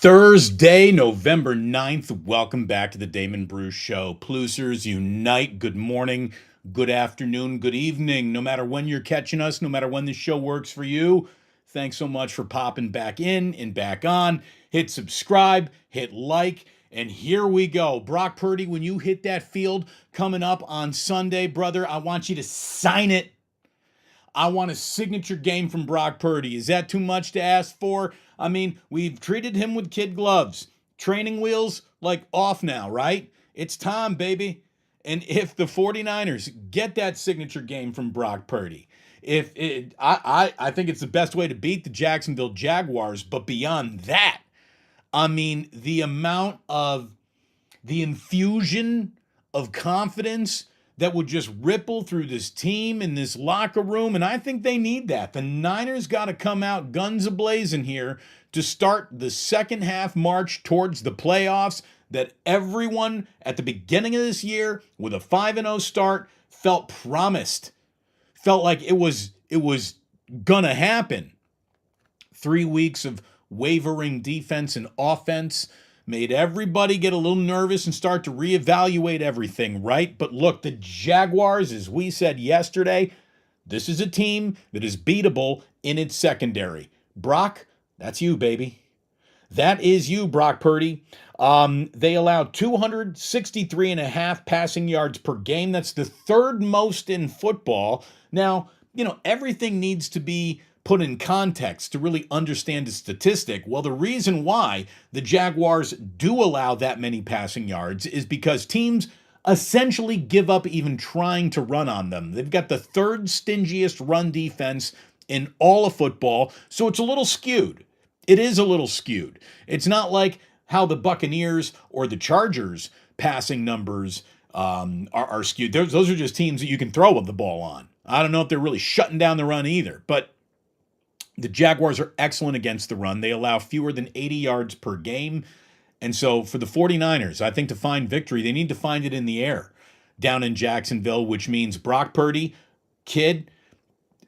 Thursday, November 9th. Welcome back to the Damon Bruce Show. Plusers unite. Good morning, good afternoon, good evening. No matter when you're catching us, no matter when the show works for you, thanks so much for popping back in and back on. Hit subscribe, hit like, and here we go. Brock Purdy, when you hit that field coming up on Sunday, brother, I want you to sign it. I want a signature game from Brock Purdy. Is that too much to ask for? I mean, we've treated him with kid gloves. Training wheels, like, off now, right? It's time, baby. And if the 49ers get that signature game from Brock Purdy, I think it's the best way to beat the Jacksonville Jaguars. But beyond that, I mean, the infusion of confidence that would just ripple through this team in this locker room, and I think they need that. The Niners got to come out guns a-blazing here to start the second half march towards the playoffs that everyone at the beginning of this year with a 5-0 start felt promised, felt like it was gonna happen. 3 weeks of wavering defense and offense made everybody get a little nervous and start to reevaluate everything, right? But look, the Jaguars, as we said yesterday, this is a team that is beatable in its secondary. Brock, that's you, baby. That is you, Brock Purdy. They allowed 263.5 passing yards per game. That's the third most in football. Now, everything needs to be put in context to really understand the statistic. Well, the reason why the Jaguars do allow that many passing yards is because teams essentially give up even trying to run on them. They've got the third stingiest run defense in all of football, so it's a little skewed. It is a little skewed. It's not like how the Buccaneers or the Chargers passing numbers are skewed. Those are just teams that you can throw the ball on. I don't know if they're really shutting down the run either, but the Jaguars are excellent against the run. They allow fewer than 80 yards per game. And so for the 49ers, I think to find victory, they need to find it in the air down in Jacksonville, which means Brock Purdy, kid,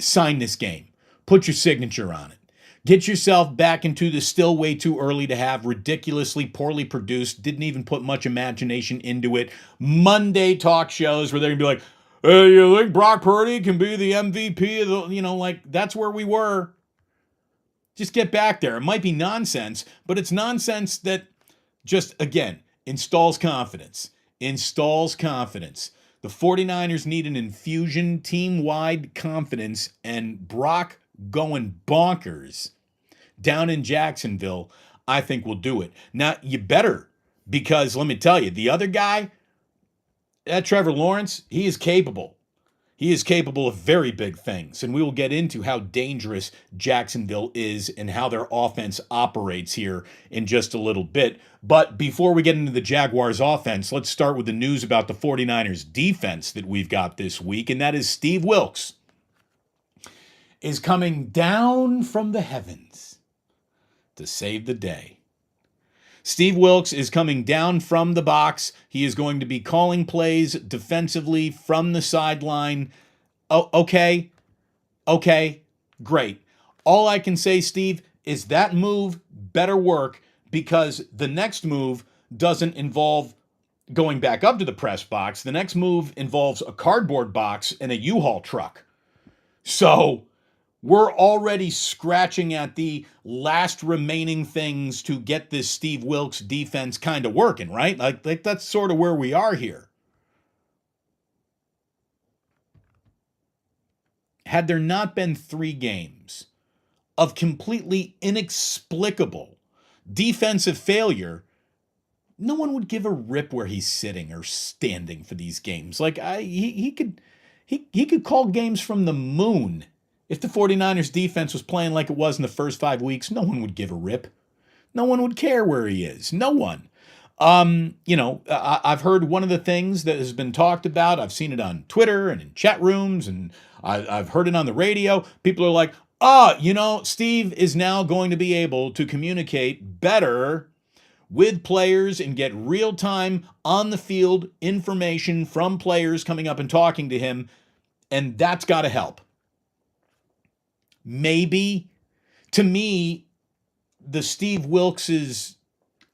sign this game. Put your signature on it. Get yourself back into the still way too early to have ridiculously poorly produced, didn't even put much imagination into it, Monday talk shows where they're going to be like, hey, you think Brock Purdy can be the MVP of the, that's where we were. Just get back there. It might be nonsense, but it's nonsense that just, again, installs confidence. Installs confidence. The 49ers need an infusion, team-wide confidence, and Brock going bonkers down in Jacksonville, I think will do it. Now, you better, because let me tell you, the other guy, that Trevor Lawrence, he is capable. He is capable of very big things, and we will get into how dangerous Jacksonville is and how their offense operates here in just a little bit. But before we get into the Jaguars' offense, let's start with the news about the 49ers' defense that we've got this week, and that is Steve Wilks is coming down from the heavens to save the day. Steve Wilks is coming down from the box. He is going to be calling plays defensively from the sideline. Oh, okay, great. All I can say, Steve, is that move better work because the next move doesn't involve going back up to the press box. The next move involves a cardboard box and a U-Haul truck. So we're already scratching at the last remaining things to get this Steve Wilks defense kind of working, right? Like that's sort of where we are here. Had there not been 3 games of completely inexplicable defensive failure, no one would give a rip where he's sitting or standing for these games. Like he could call games from the moon. If the 49ers defense was playing like it was in the first 5 weeks, no one would give a rip. No one would care where he is. No one. I've heard one of the things that has been talked about. I've seen it on Twitter and in chat rooms, and I've heard it on the radio. People are like, Steve is now going to be able to communicate better with players and get real-time on-the-field information from players coming up and talking to him, and that's got to help. Maybe. To me, the Steve Wilks's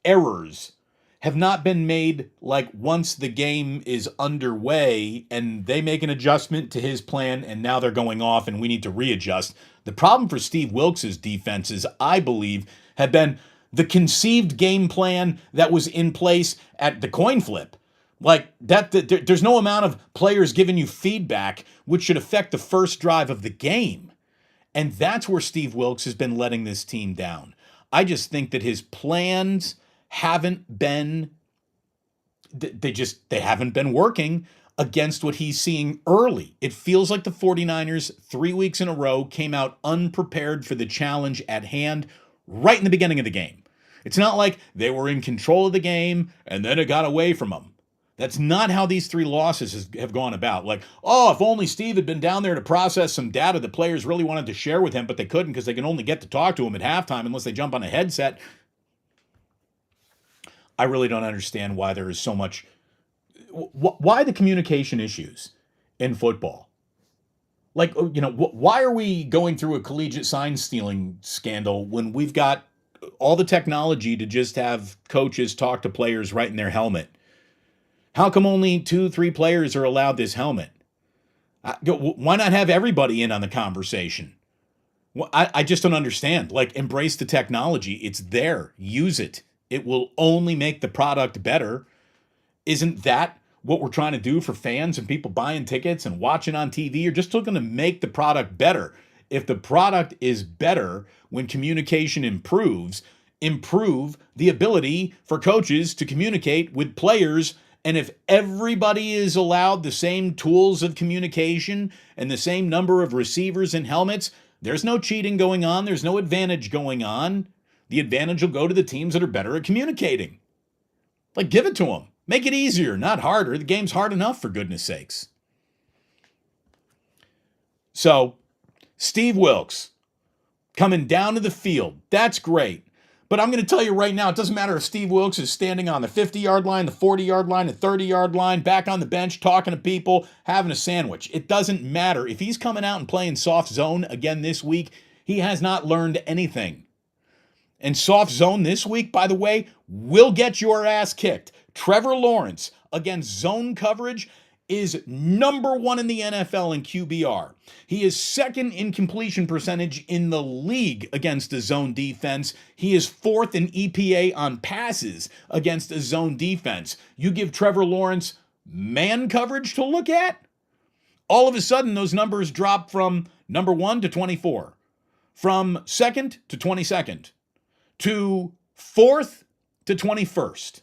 errors have not been made like once the game is underway and they make an adjustment to his plan and now they're going off and we need to readjust. The problem for Steve Wilks' defenses, I believe, have been the conceived game plan that was in place at the coin flip. Like there's no amount of players giving you feedback which should affect the first drive of the game. And that's where Steve Wilks has been letting this team down. I just think that his plans haven't been, they haven't been working against what he's seeing early. It feels like the 49ers 3 weeks in a row came out unprepared for the challenge at hand right in the beginning of the game. It's not like they were in control of the game and then it got away from them. That's not how these 3 losses have gone about. Like, oh, if only Steve had been down there to process some data that players really wanted to share with him, but they couldn't because they can only get to talk to him at halftime unless they jump on a headset. I really don't understand why there is so much, why the communication issues in football. Like, you know, why are we going through a collegiate sign stealing scandal when we've got all the technology to just have coaches talk to players right in their helmet? How come only 2-3 players are allowed this helmet? Why not have everybody in on the conversation? Well, I just don't understand. Like, embrace the technology. It's there. Use it. It will only make the product better. Isn't that what we're trying to do for fans and people buying tickets and watching on TV? You're just looking to make the product better. If the product is better when communication improves, improve the ability for coaches to communicate with players. And if everybody is allowed the same tools of communication and the same number of receivers and helmets, there's no cheating going on. There's no advantage going on. The advantage will go to the teams that are better at communicating. Like, give it to them. Make it easier, not harder. The game's hard enough, for goodness sakes. So, Steve Wilks coming down to the field. That's great. But I'm going to tell you right now, it doesn't matter if Steve Wilks is standing on the 50-yard line, the 40-yard line, the 30-yard line, back on the bench, talking to people, having a sandwich. It doesn't matter. If he's coming out and playing soft zone again this week, he has not learned anything. And soft zone this week, by the way, will get your ass kicked. Trevor Lawrence against zone coverage is number 1 in the NFL in QBR. He is second in completion percentage in the league against a zone defense. He is 4th in EPA on passes against a zone defense. You give Trevor Lawrence man coverage to look at, all of a sudden those numbers drop from number 1 to 24, from 2nd to 22nd, to 4th to 21st.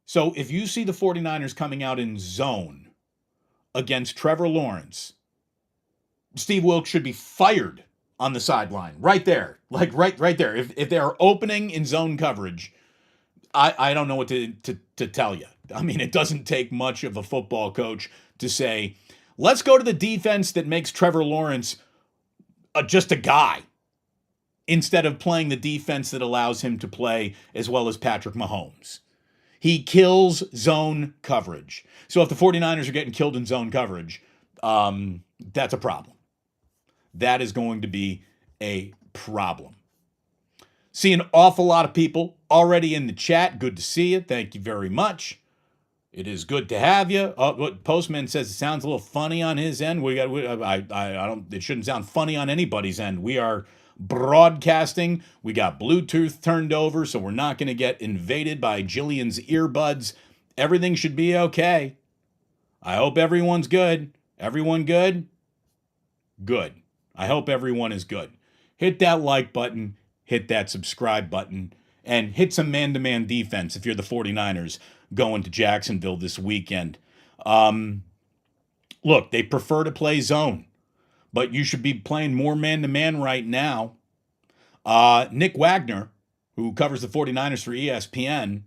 So if you see the 49ers coming out in zone against Trevor Lawrence, Steve Wilks should be fired on the sideline right there. Like right there. If they are opening in zone coverage, I don't know what to tell you. I mean, it doesn't take much of a football coach to say, let's go to the defense that makes Trevor Lawrence just a guy, instead of playing the defense that allows him to play as well as Patrick Mahomes. He kills zone coverage. So if the 49ers are getting killed in zone coverage, that's a problem. That is going to be a problem. See an awful lot of people already in the chat. Good to see you. Thank you very much. It is good to have you. What Postman says, it sounds a little funny on his end. It shouldn't sound funny on anybody's end. We are broadcasting. We got Bluetooth turned over, so we're not going to get invaded by Jillian's earbuds. Everything should be okay. I hope everyone's good. Everyone good? Good. I hope everyone is good. Hit that like button, hit that subscribe button, and hit some man-to-man defense if you're the 49ers going to Jacksonville this weekend. Look, they prefer to play zone, but you should be playing more man-to-man right now. Nick Wagner, who covers the 49ers for ESPN,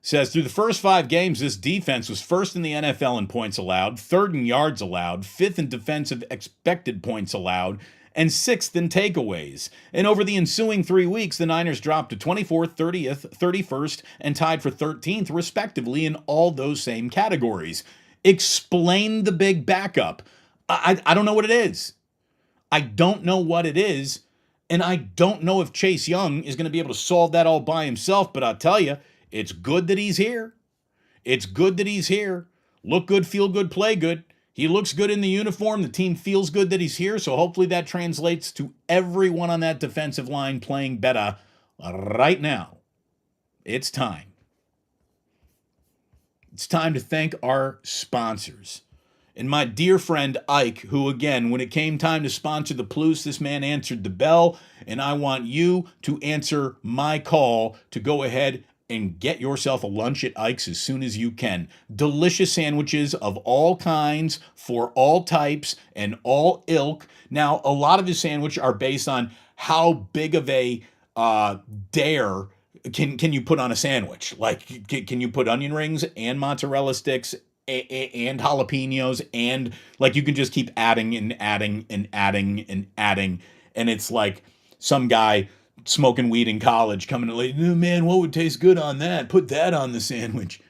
says through the first 5 games, this defense was 1st in the NFL in points allowed, 3rd in yards allowed, 5th in defensive expected points allowed, and 6th in takeaways. And over the ensuing 3 weeks, the Niners dropped to 24th, 30th, 31st, and tied for 13th, respectively, in all those same categories. Explain the big backup. I don't know what it is. I don't know what it is. And I don't know if Chase Young is going to be able to solve that all by himself, but I'll tell you, it's good that he's here. It's good that he's here. Look good, feel good, play good. He looks good in the uniform. The team feels good that he's here. So hopefully that translates to everyone on that defensive line playing better right now. It's time. It's time to thank our sponsors. And my dear friend Ike, who again, when it came time to sponsor the Plus, this man answered the bell. And I want you to answer my call to go ahead and get yourself a lunch at Ike's as soon as you can. Delicious sandwiches of all kinds for all types and all ilk. Now, a lot of his sandwiches are based on how big of a dare can you put on a sandwich. Like, can you put onion rings and mozzarella sticks and jalapenos, and like you can just keep adding and adding and adding and adding. And it's like some guy smoking weed in college coming to like, oh, man, what would taste good on that? Put that on the sandwich.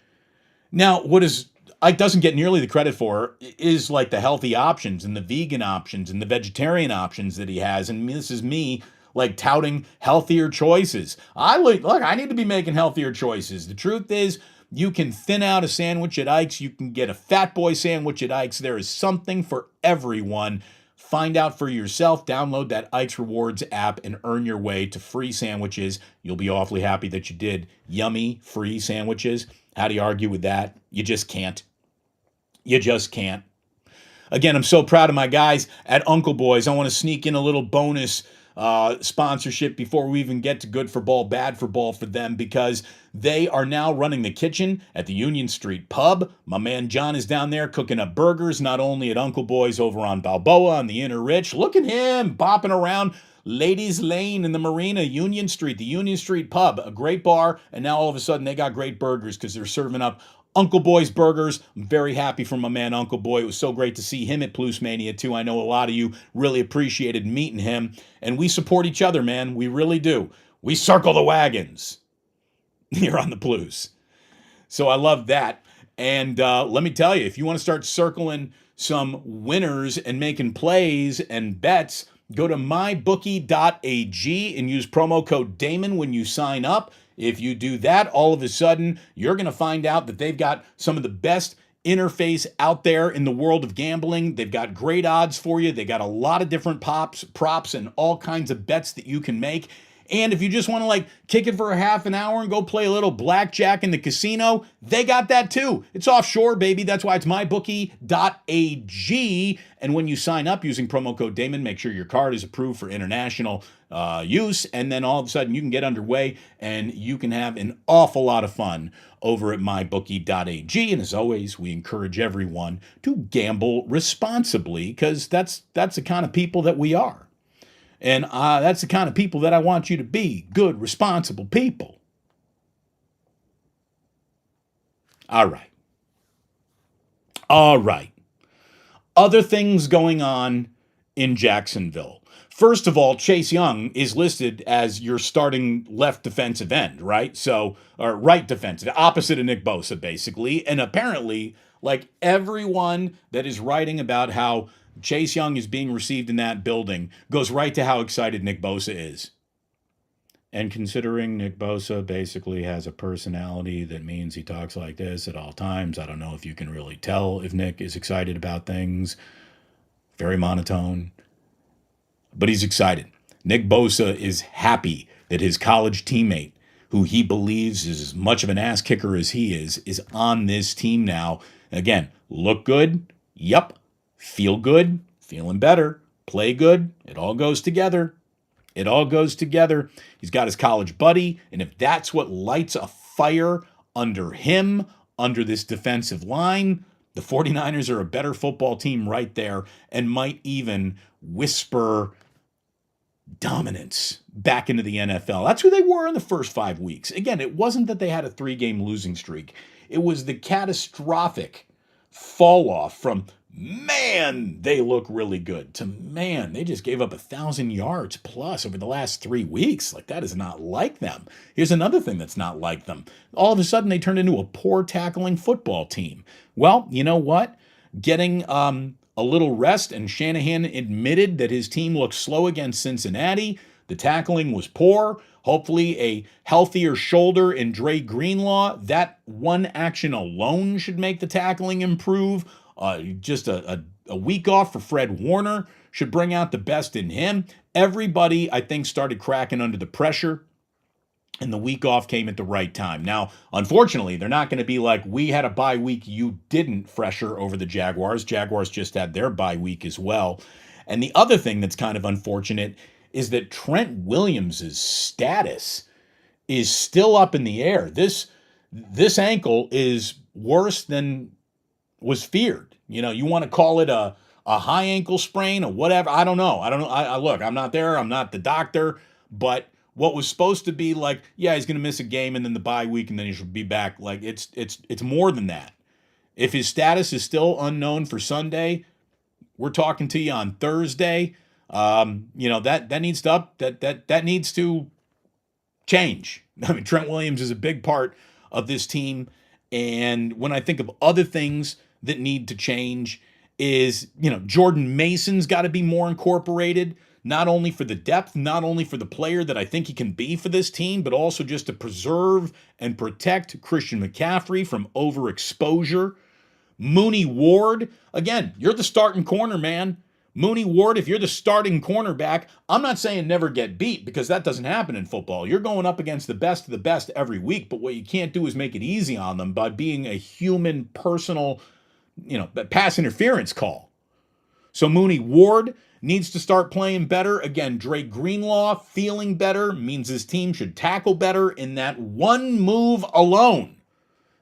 Now, what is Ike doesn't get nearly the credit for is like the healthy options and the vegan options and the vegetarian options that he has. And this is me like touting healthier choices. I need to be making healthier choices. The truth is, you can thin out a sandwich at Ike's. You can get a fat boy sandwich at Ike's. There is something for everyone. Find out for yourself. Download that Ike's Rewards app and earn your way to free sandwiches. You'll be awfully happy that you did. Yummy free sandwiches. How do you argue with that? You just can't. You just can't. Again, I'm so proud of my guys at Uncle Boys. I want to sneak in a little bonus sponsorship before we even get to good for ball, bad for ball for them, because they are now running the kitchen at the Union Street Pub. My man John is down there cooking up burgers, not only at Uncle Boy's over on Balboa on the Inner Rich. Look at him bopping around Ladies Lane in the Marina, Union Street, the Union Street Pub, a great bar. And now all of a sudden they got great burgers because they're serving up Uncle Boy's Burgers. I'm very happy for my man Uncle Boy. It was so great to see him at Plus Mania too. I know a lot of you really appreciated meeting him. And we support each other, man. We really do. We circle the wagons here on the Plus. So I love that. And let me tell you, if you want to start circling some winners and making plays and bets, go to mybookie.ag and use promo code Damon when you sign up. If you do that, all of a sudden, you're going to find out that they've got some of the best interface out there in the world of gambling. They've got great odds for you. They got a lot of different props, and all kinds of bets that you can make. And if you just want to like kick it for a half an hour and go play a little blackjack in the casino, they got that too. It's offshore, baby. That's why it's mybookie.ag. And when you sign up using promo code Damon, make sure your card is approved for international use. And then all of a sudden you can get underway and you can have an awful lot of fun over at mybookie.ag. And as always, we encourage everyone to gamble responsibly, because that's the kind of people that we are. And that's the kind of people that I want you to be. Good, responsible people. All right. Other things going on in Jacksonville. First of all, Chase Young is listed as your starting left defensive end, right? So, or right defensive, opposite of Nick Bosa, basically. And apparently, like everyone that is writing about how Chase Young is being received in that building goes right to how excited Nick Bosa is. And considering Nick Bosa basically has a personality that means he talks like this at all times, I don't know if you can really tell if Nick is excited about things. Very monotone. But he's excited. Nick Bosa is happy that his college teammate, who he believes is as much of an ass kicker as he is on this team now. Again, look good. Yup. Feel good, feeling better, play good. It all goes together. It all goes together. He's got his college buddy, and if that's what lights a fire under him, under this defensive line, the 49ers are a better football team right there and might even whisper dominance back into the NFL. That's who they were in the first 5 weeks. Again, it wasn't that they had a 3-game losing streak. It was the catastrophic fall off from, man, they look really good, to, man, they just gave up 1,000 yards plus over the last 3 weeks. Like, that is not like them. Here's another thing that's not like them. All of a sudden, they turned into a poor tackling football team. Well, you know what? Getting a little rest, and Shanahan admitted that his team looked slow against Cincinnati. The tackling was poor. Hopefully a healthier shoulder in Dre Greenlaw. That one action alone should make the tackling improve. Just a week off for Fred Warner should bring out the best in him. Everybody, I think, started cracking under the pressure, and the week off came at the right time. Now, unfortunately, they're not going to be like, we had a bye week, you didn't, fresher over the Jaguars. Jaguars just had their bye week as well. And the other thing that's kind of unfortunate is that Trent Williams' status is still up in the air. This ankle is worse than was feared. You know, you want to call it a high ankle sprain or whatever. I don't know. Look, I'm not there. I'm not the doctor. But what was supposed to be like, yeah, he's going to miss a game and then the bye week and then he should be back. Like, it's more than that. If his status is still unknown for Sunday, we're talking to you on Thursday. That needs to change. I mean, Trent Williams is a big part of this team. And when I think of other things that need to change is, Jordan Mason's got to be more incorporated, not only for the depth, not only for the player that I think he can be for this team, but also just to preserve and protect Christian McCaffrey from overexposure. Mooney Ward, again, you're the starting corner, man. Mooney Ward, if you're the starting cornerback, I'm not saying never get beat because that doesn't happen in football. You're going up against the best of the best every week, but what you can't do is make it easy on them by being a human, personal, pass interference call. So Mooney Ward needs to start playing better. Again, Dre Greenlaw feeling better means his team should tackle better in that one move alone.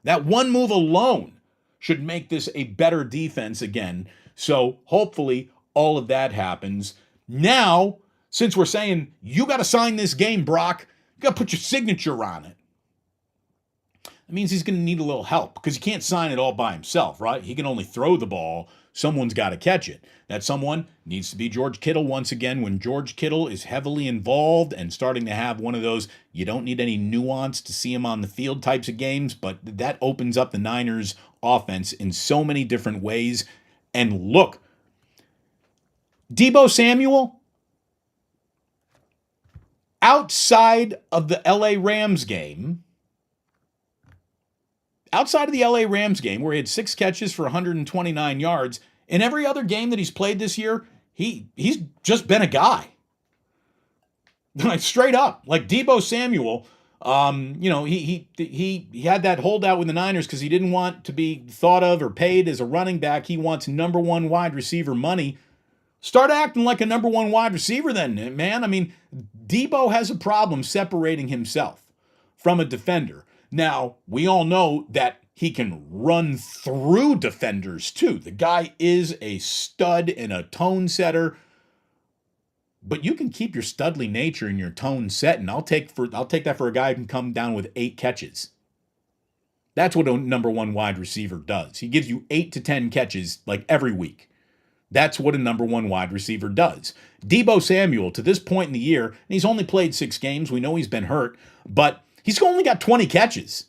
That one move alone should make this a better defense again. So hopefully all of that happens. Now, since we're saying you got to sign this game, Brock, you got to put your signature on it. That means he's going to need a little help because he can't sign it all by himself, right? He can only throw the ball. Someone's got to catch it. That someone needs to be George Kittle once again. When George Kittle is heavily involved and starting to have one of those, you don't need any nuance to see him on the field types of games, but that opens up the Niners offense in so many different ways. And look, Deebo Samuel, outside of the LA Rams game, where he had 6 catches for 129 yards, in every other game that he's played this year, he's just been a guy. Like, straight up. Like Deebo Samuel, he had that holdout with the Niners because he didn't want to be thought of or paid as a running back. He wants number one wide receiver money. Start acting like a number one wide receiver then, man. I mean, Deebo has a problem separating himself from a defender. Now, we all know that he can run through defenders too. The guy is a stud and a tone setter. But you can keep your studly nature and your tone set, and I'll take that for a guy who can come down with 8 catches. That's what a number one wide receiver does. He gives you 8 to 10 catches like every week. That's what a number one wide receiver does. Deebo Samuel, to this point in the year, and he's only played 6 games. We know he's been hurt, but he's only got 20 catches.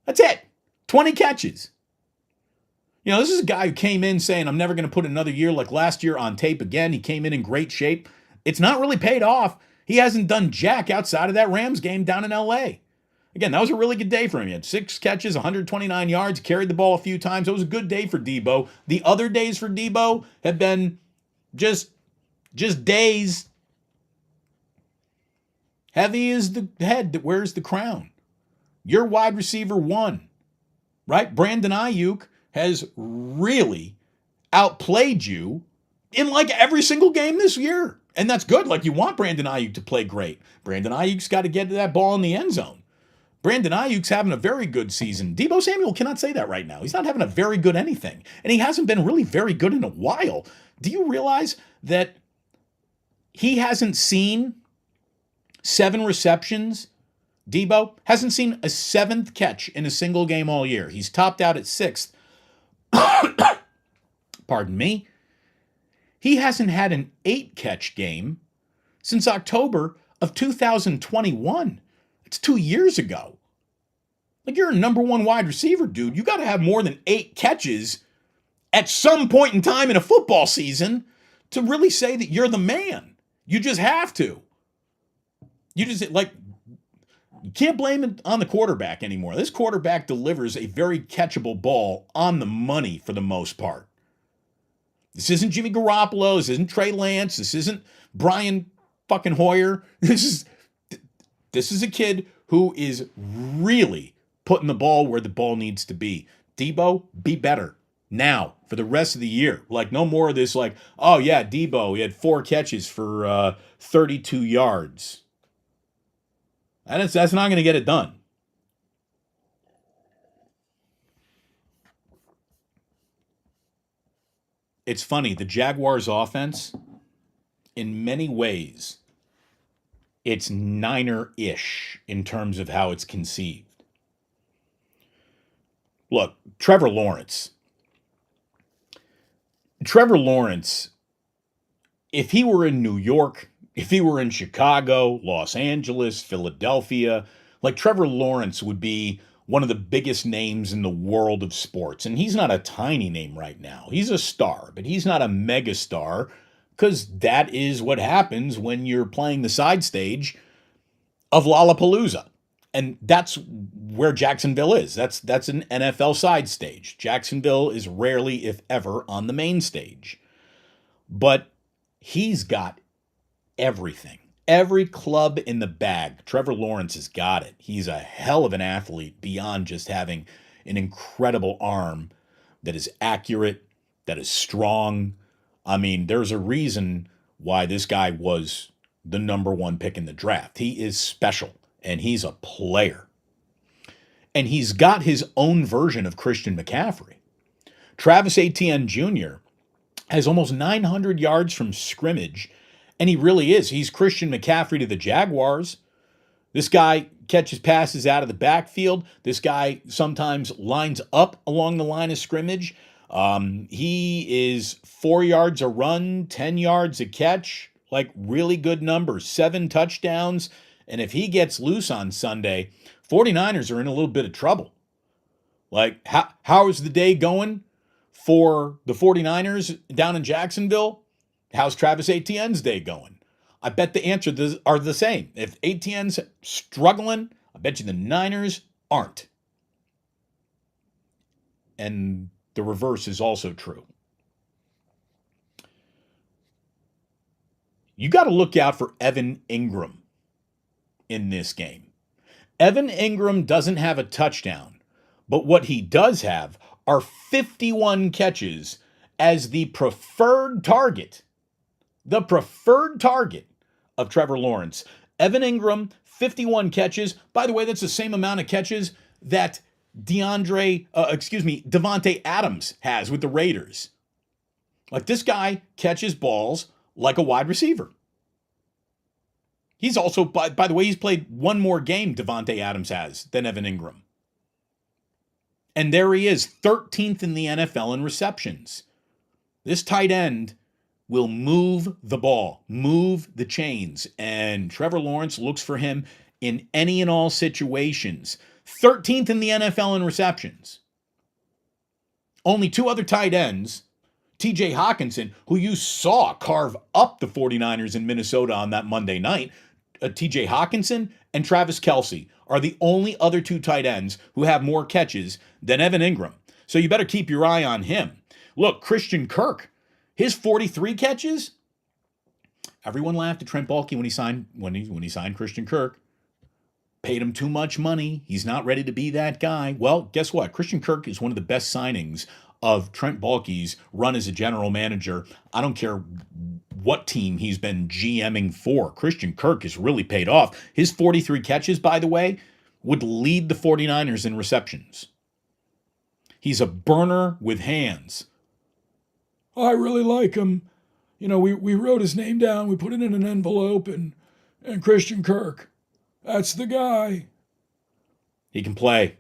That's it. 20 catches. This is a guy who came in saying, I'm never going to put another year like last year on tape again. He came in great shape. It's not really paid off. He hasn't done jack outside of that Rams game down in L.A. Again, that was a really good day for him. He had 6 catches, 129 yards, carried the ball a few times. It was a good day for Deebo. The other days for Deebo have been just days. Heavy is the head that wears the crown. You're wide receiver 1, right? Brandon Ayuk has really outplayed you in like every single game this year. And that's good. Like, you want Brandon Ayuk to play great. Brandon Ayuk's got to get that ball in the end zone. Brandon Ayuk's having a very good season. Deebo Samuel cannot say that right now. He's not having a very good anything. And he hasn't been really very good in a while. Do you realize that he hasn't seen 7 receptions? Deebo hasn't seen a 7th catch in a single game all year. He's topped out at 6th. Pardon me. He hasn't had an 8-catch game since October of 2021. It's 2 years ago. Like, you're a number one wide receiver, dude. You got to have more than 8 catches at some point in time in a football season to really say that you're the man. You just have to. You just like you can't blame it on the quarterback anymore. This quarterback delivers a very catchable ball on the money for the most part. This isn't Jimmy Garoppolo. This isn't Trey Lance. This isn't Brian fucking Hoyer. This is a kid who is really putting the ball where the ball needs to be. Deebo, be better now for the rest of the year. Like, no more of this like, oh yeah, Deebo, he had 4 catches for 32 yards. That's not going to get it done. It's funny, the Jaguars offense, in many ways, it's Niner-ish in terms of how it's conceived. Look, Trevor Lawrence, if he were in New York, if he were in Chicago, Los Angeles, Philadelphia, like Trevor Lawrence would be one of the biggest names in the world of sports. And he's not a tiny name right now. He's a star, but he's not a mega star because that is what happens when you're playing the side stage of Lollapalooza. And that's where Jacksonville is. That's an NFL side stage. Jacksonville is rarely, if ever, on the main stage. But he's got everything. Every club in the bag. Trevor Lawrence has got it. He's a hell of an athlete beyond just having an incredible arm that is accurate, that is strong. I mean, there's a reason why this guy was the number 1 pick in the draft. He is special, and he's a player. And he's got his own version of Christian McCaffrey. Travis Etienne Jr. has almost 900 yards from scrimmage. And he really is. He's Christian McCaffrey to the Jaguars. This guy catches passes out of the backfield. This guy sometimes lines up along the line of scrimmage. He is 4 yards a run, 10 yards a catch. Like, really good numbers. 7 touchdowns. And if he gets loose on Sunday, 49ers are in a little bit of trouble. Like, how is the day going for the 49ers down in Jacksonville? How's Travis Etienne's day going? I bet the answers are the same. If Etienne's struggling, I bet you the Niners aren't. And the reverse is also true. You got to look out for Evan Ingram in this game. Evan Ingram doesn't have a touchdown, but what he does have are 51 catches as the preferred target. The preferred target of Trevor Lawrence. Evan Ingram, 51 catches. By the way, that's the same amount of catches that Davante Adams has with the Raiders. Like, this guy catches balls like a wide receiver. He's also, by the way, he's played one more game, Davante Adams has, than Evan Ingram. And there he is, 13th in the NFL in receptions. This tight end will move the ball, move the chains, and Trevor Lawrence looks for him in any and all situations. 13th in the NFL in receptions. Only 2 other tight ends, TJ Hawkinson, who you saw carve up the 49ers in Minnesota on that Monday night, TJ Hawkinson and Travis Kelce are the only other 2 tight ends who have more catches than Evan Ingram. So you better keep your eye on him. Look, Christian Kirk, his 43 catches. Everyone laughed at Trent Baalke when he signed Christian Kirk. Paid him too much money. He's not ready to be that guy. Well, guess what? Christian Kirk is one of the best signings of Trent Baalke's run as a general manager. I don't care what team he's been GMing for. Christian Kirk has really paid off. His 43 catches, by the way, would lead the 49ers in receptions. He's a burner with hands. I really like him. You know, we wrote his name down, we put it in an envelope, and Christian Kirk, that's the guy. He can play.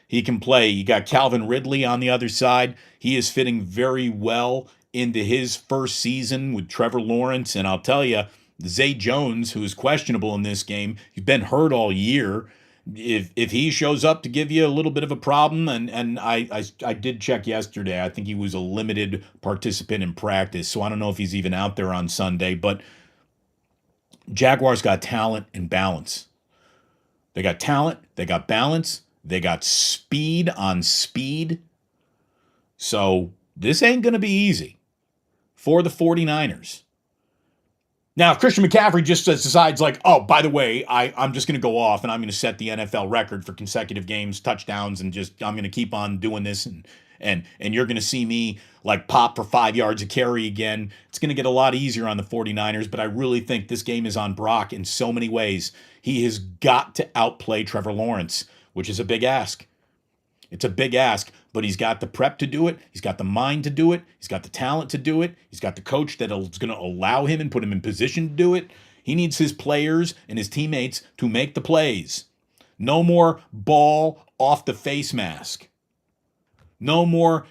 He can play. You got Calvin Ridley on the other side. He is fitting very well into his first season with Trevor Lawrence. And I'll tell you, Zay Jones, who is questionable in this game, he's been hurt all year. If he shows up to give you a little bit of a problem, and I did check yesterday, I think he was a limited participant in practice, so I don't know if he's even out there on Sunday. But Jaguars got talent and balance. They got talent, they got balance, they got speed on speed. So this ain't going to be easy for the 49ers. Now, if Christian McCaffrey just decides like, oh, by the way, I'm just going to go off and I'm going to set the NFL record for consecutive games, touchdowns, and just I'm going to keep on doing this and you're going to see me like pop for 5 yards a carry again. It's going to get a lot easier on the 49ers, but I really think this game is on Brock in so many ways. He has got to outplay Trevor Lawrence, which is a big ask. It's a big ask, but he's got the prep to do it. He's got the mind to do it. He's got the talent to do it. He's got the coach that's going to allow him and put him in position to do it. He needs his players and his teammates to make the plays. No more ball off the face mask. No more,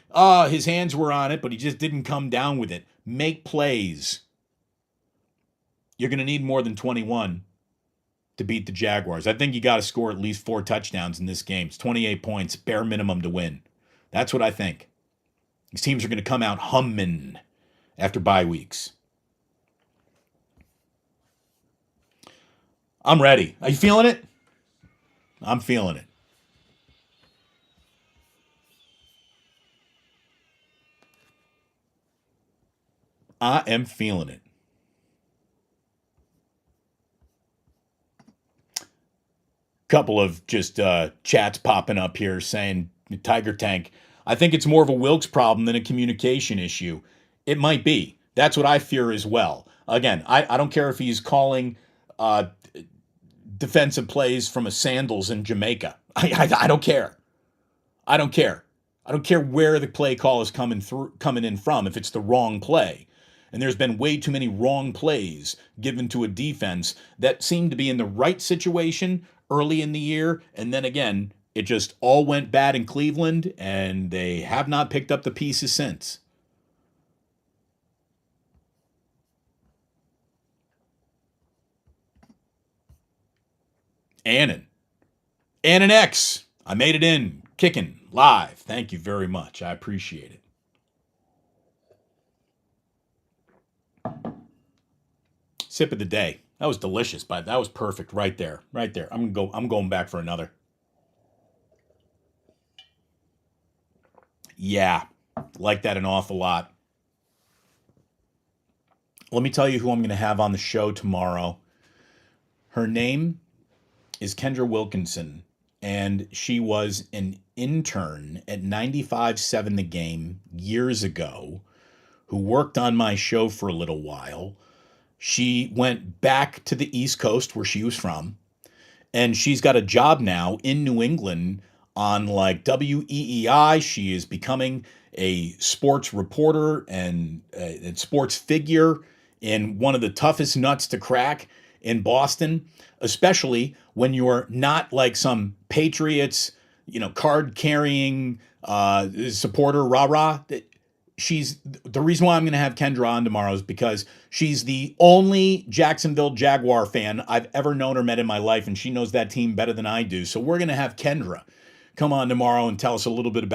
his hands were on it, but he just didn't come down with it. Make plays. You're going to need more than 21 to beat the Jaguars. I think you got to score at least 4 touchdowns in this game. It's 28 points, bare minimum to win. That's what I think. These teams are going to come out humming after bye weeks. I'm ready. Are you feeling it? I'm feeling it. I am feeling it. Couple of just chats popping up here saying Tiger Tank. I think it's more of a Wilks problem than a communication issue. It might be. That's what I fear as well. Again, I don't care if he's calling defensive plays from a sandals in Jamaica. I don't care. I don't care. I don't care where the play call is coming in from if it's the wrong play. And there's been way too many wrong plays given to a defense that seemed to be in the right situation early in the year. And then again, it just all went bad in Cleveland, and they have not picked up the pieces since. Annan X. I made it in. Kicking live. Thank you very much. I appreciate it. Sip of the day. That was delicious, but that was perfect right there. Right there. I'm going back for another. Yeah. Like that an awful lot. Let me tell you who I'm going to have on the show tomorrow. Her name is Kendra Wilkinson, and she was an intern at 95.7 The Game years ago who worked on my show for a little while. She went back to the East Coast where she was from, and she's got a job now in New England on like WEEI. She is becoming a sports reporter and a sports figure in one of the toughest nuts to crack in Boston, especially when you're not like some Patriots, card-carrying supporter, rah-rah. She's the reason why I'm going to have Kendra on tomorrow is because she's the only Jacksonville Jaguar fan I've ever known or met in my life, and she knows that team better than I do. So we're going to have Kendra come on tomorrow and tell us a little bit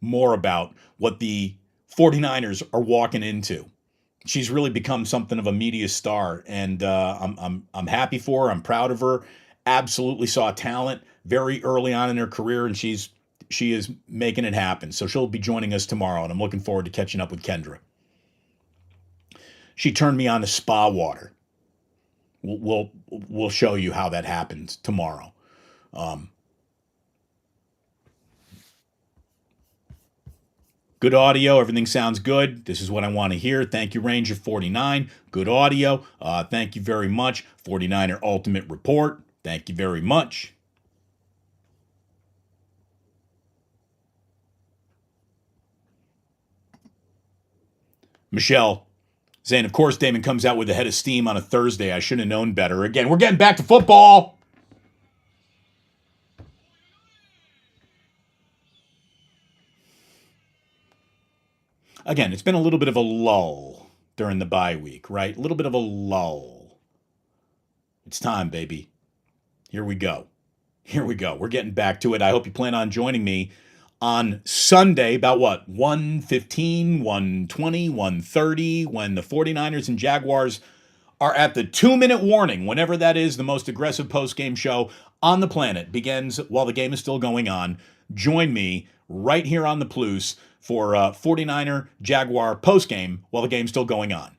more about what the 49ers are walking into. She's really become something of a media star, and I'm happy for her. I'm proud of her. Absolutely saw talent very early on in her career, and she is making it happen. So she'll be joining us tomorrow, and I'm looking forward to catching up with Kendra. She turned me on to spa water. We'll show you how that happens tomorrow. Good audio. Everything sounds good. This is what I want to hear. Thank you, Ranger 49. Good audio. Thank you very much. 49er Ultimate Report. Thank you very much. Michelle saying, of course, Damon comes out with a head of steam on a Thursday. I should have known better. Again, we're getting back to football. Again, it's been a little bit of a lull during the bye week, right? A little bit of a lull. It's time, baby. Here we go. Here we go. We're getting back to it. I hope you plan on joining me on Sunday about what? 1:15, 1:20, 1:30 when the 49ers and Jaguars are at the 2-minute warning, whenever that is. The most aggressive post-game show on the planet begins while the game is still going on. Join me right here on the Plus for 49er Jaguar post-game while the game's still going on.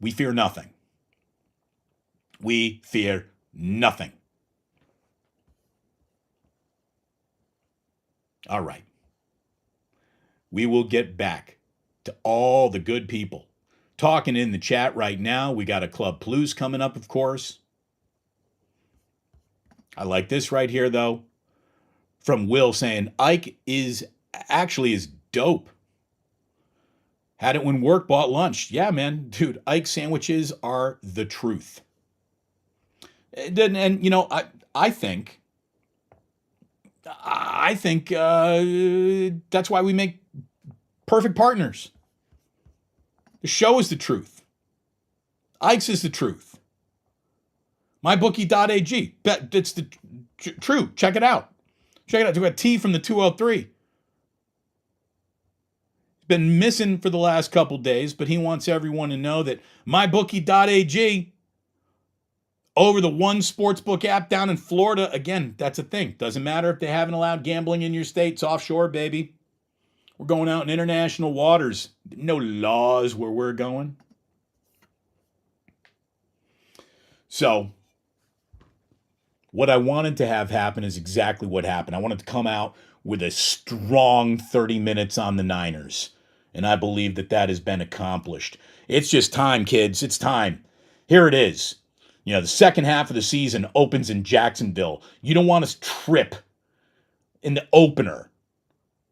We fear nothing. We fear nothing. All right. We will get back to all the good people talking in the chat right now. We got a Club Plus coming up, of course. I like this right here, though, from Will saying, Ike is dope. Had it when work, bought lunch. Yeah, man. Dude, Ike sandwiches are the truth. And you know, I think that's why we make perfect partners. The show is the truth. Ike's is the truth. MyBookie.ag. It's the true. Check it out. Check it out. We got T from the 203. He's been missing for the last couple days, but he wants everyone to know that MyBookie.ag, over the one sportsbook app down in Florida. Again, that's a thing. Doesn't matter if they haven't allowed gambling in your state. It's offshore, baby. We're going out in international waters. No laws where we're going. So, what I wanted to have happen is exactly what happened. I wanted to come out with a strong 30 minutes on the Niners. And I believe that has been accomplished. It's just time, kids. It's time. Here it is. You know, the second half of the season opens in Jacksonville. You don't want to trip in the opener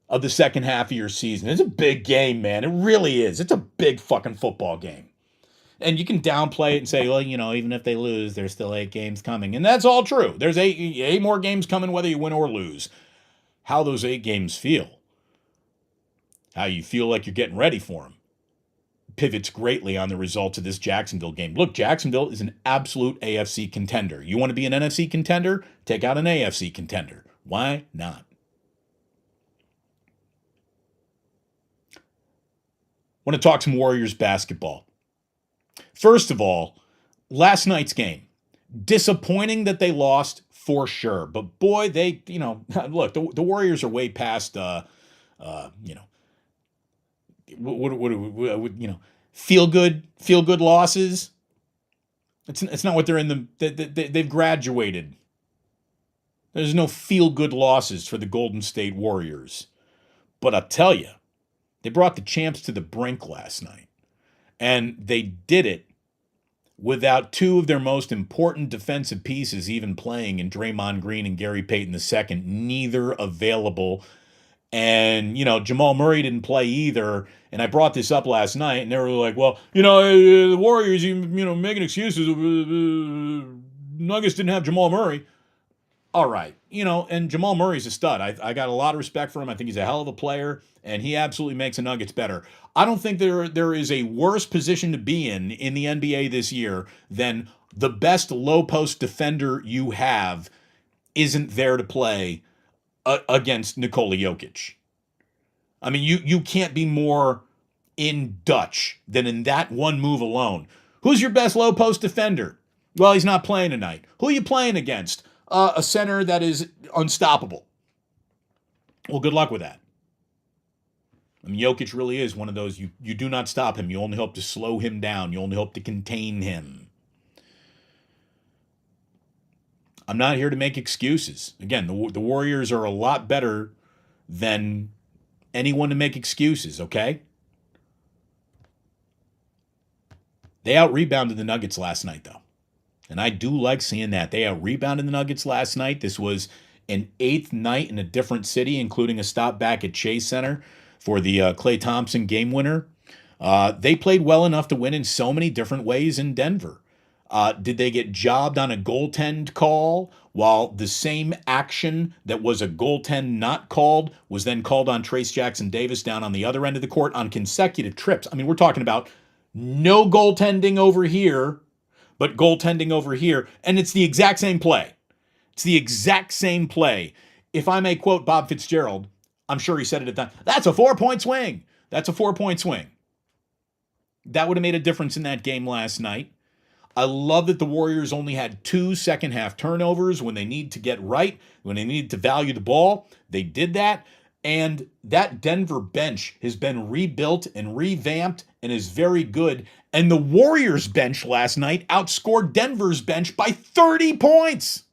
of the second half of your season. It's a big game, man. It really is. It's a big fucking football game. And you can downplay it and say, well, you know, even if they lose, there's still 8 games coming. And that's all true. There's eight more games coming whether you win or lose. How those 8 games feel, how you feel like you're getting ready for them, pivots greatly on the results of this Jacksonville game. Look, Jacksonville is an absolute AFC contender. You want to be an NFC contender? Take out an AFC contender. Why not? Want to talk some Warriors basketball. First of all, last night's game. Disappointing that they lost for sure. But boy, they, you know, look, the Warriors are way past, you know, what you know, feel good losses. It's not what they're in they've graduated. There's no feel good losses for the Golden State Warriors. But I'll tell you, they brought the champs to the brink last night. And they did it without 2 of their most important defensive pieces even playing in Draymond Green and Gary Payton II, neither available. And, you know, Jamal Murray didn't play either. And I brought this up last night, and they were like, well, you know, the Warriors, you know, making excuses. Nuggets didn't have Jamal Murray. All right. You know, and Jamal Murray's a stud. I got a lot of respect for him. I think he's a hell of a player, and he absolutely makes the Nuggets better. I don't think there is a worse position to be in the NBA this year than the best low-post defender you have isn't there to play against Nikola Jokic. I mean, you can't be more in Dutch than in that one move alone. Who's your best low-post defender? Well, he's not playing tonight. Who are you playing against? A center that is unstoppable. Well, good luck with that. I mean, Jokic really is one of those, you do not stop him. You only hope to slow him down. You only hope to contain him. I'm not here to make excuses. Again, the Warriors are a lot better than anyone to make excuses, okay? They out-rebounded the Nuggets last night, though. And I do like seeing that. They out-rebounded the Nuggets last night. This was an 8th night in a different city, including a stop back at Chase Center for the Klay Thompson game winner. They played well enough to win in so many different ways in Denver. Did they get jobbed on a goaltend call while the same action that was a goaltend not called was then called on Trayce Jackson-Davis down on the other end of the court on consecutive trips? I mean, we're talking about no goaltending over here, but goaltending over here, and it's the exact same play. It's the exact same play. If I may quote Bob Fitzgerald, I'm sure he said it at the time, that's a 4-point swing. That's a 4-point swing. That would have made a difference in that game last night. I love that the Warriors only had 2 second half turnovers when they need to get right, when they need to value the ball. They did that. And that Denver bench has been rebuilt and revamped and is very good. And the Warriors bench last night outscored Denver's bench by 30 points.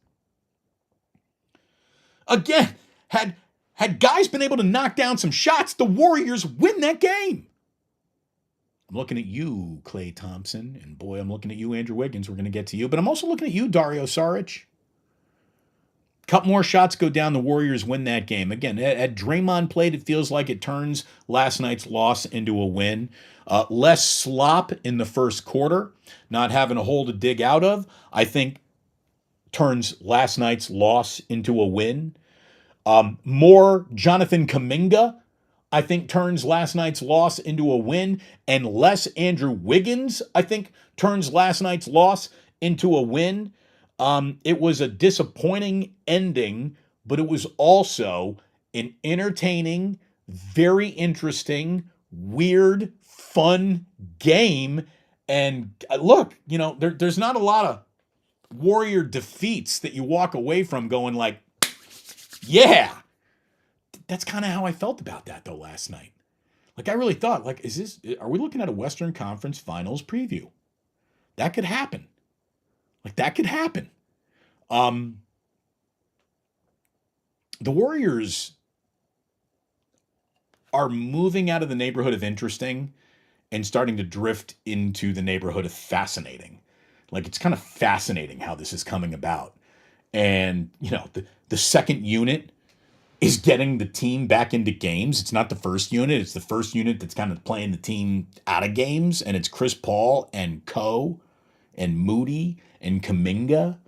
Again, had guys been able to knock down some shots, the Warriors win that game. I'm looking at you, Klay Thompson, and boy, I'm looking at you, Andrew Wiggins. We're going to get to you, but I'm also looking at you, Dario Saric. Couple more shots go down, the Warriors win that game. Again, had Draymond played, it feels like it turns last night's loss into a win. Less slop in the first quarter, not having a hole to dig out of, I think turns last night's loss into a win. More Jonathan Kuminga, I think, turns last night's loss into a win. And less Andrew Wiggins, I think, turns last night's loss into a win. It was a disappointing ending, but it was also an entertaining, very interesting, weird, fun game. And look, there's not a lot of Warrior defeats that you walk away from going like, yeah. That's kind of how I felt about that, though, last night. Like, I really thought, like, are we looking at a Western Conference Finals preview? That could happen. Like, that could happen. The Warriors are moving out of the neighborhood of interesting and starting to drift into the neighborhood of fascinating. Like, it's kind of fascinating how this is coming about. And, the second unit is getting the team back into games. It's not the first unit. It's the first unit that's kind of playing the team out of games. And it's Chris Paul and Co. and Moody and Kuminga.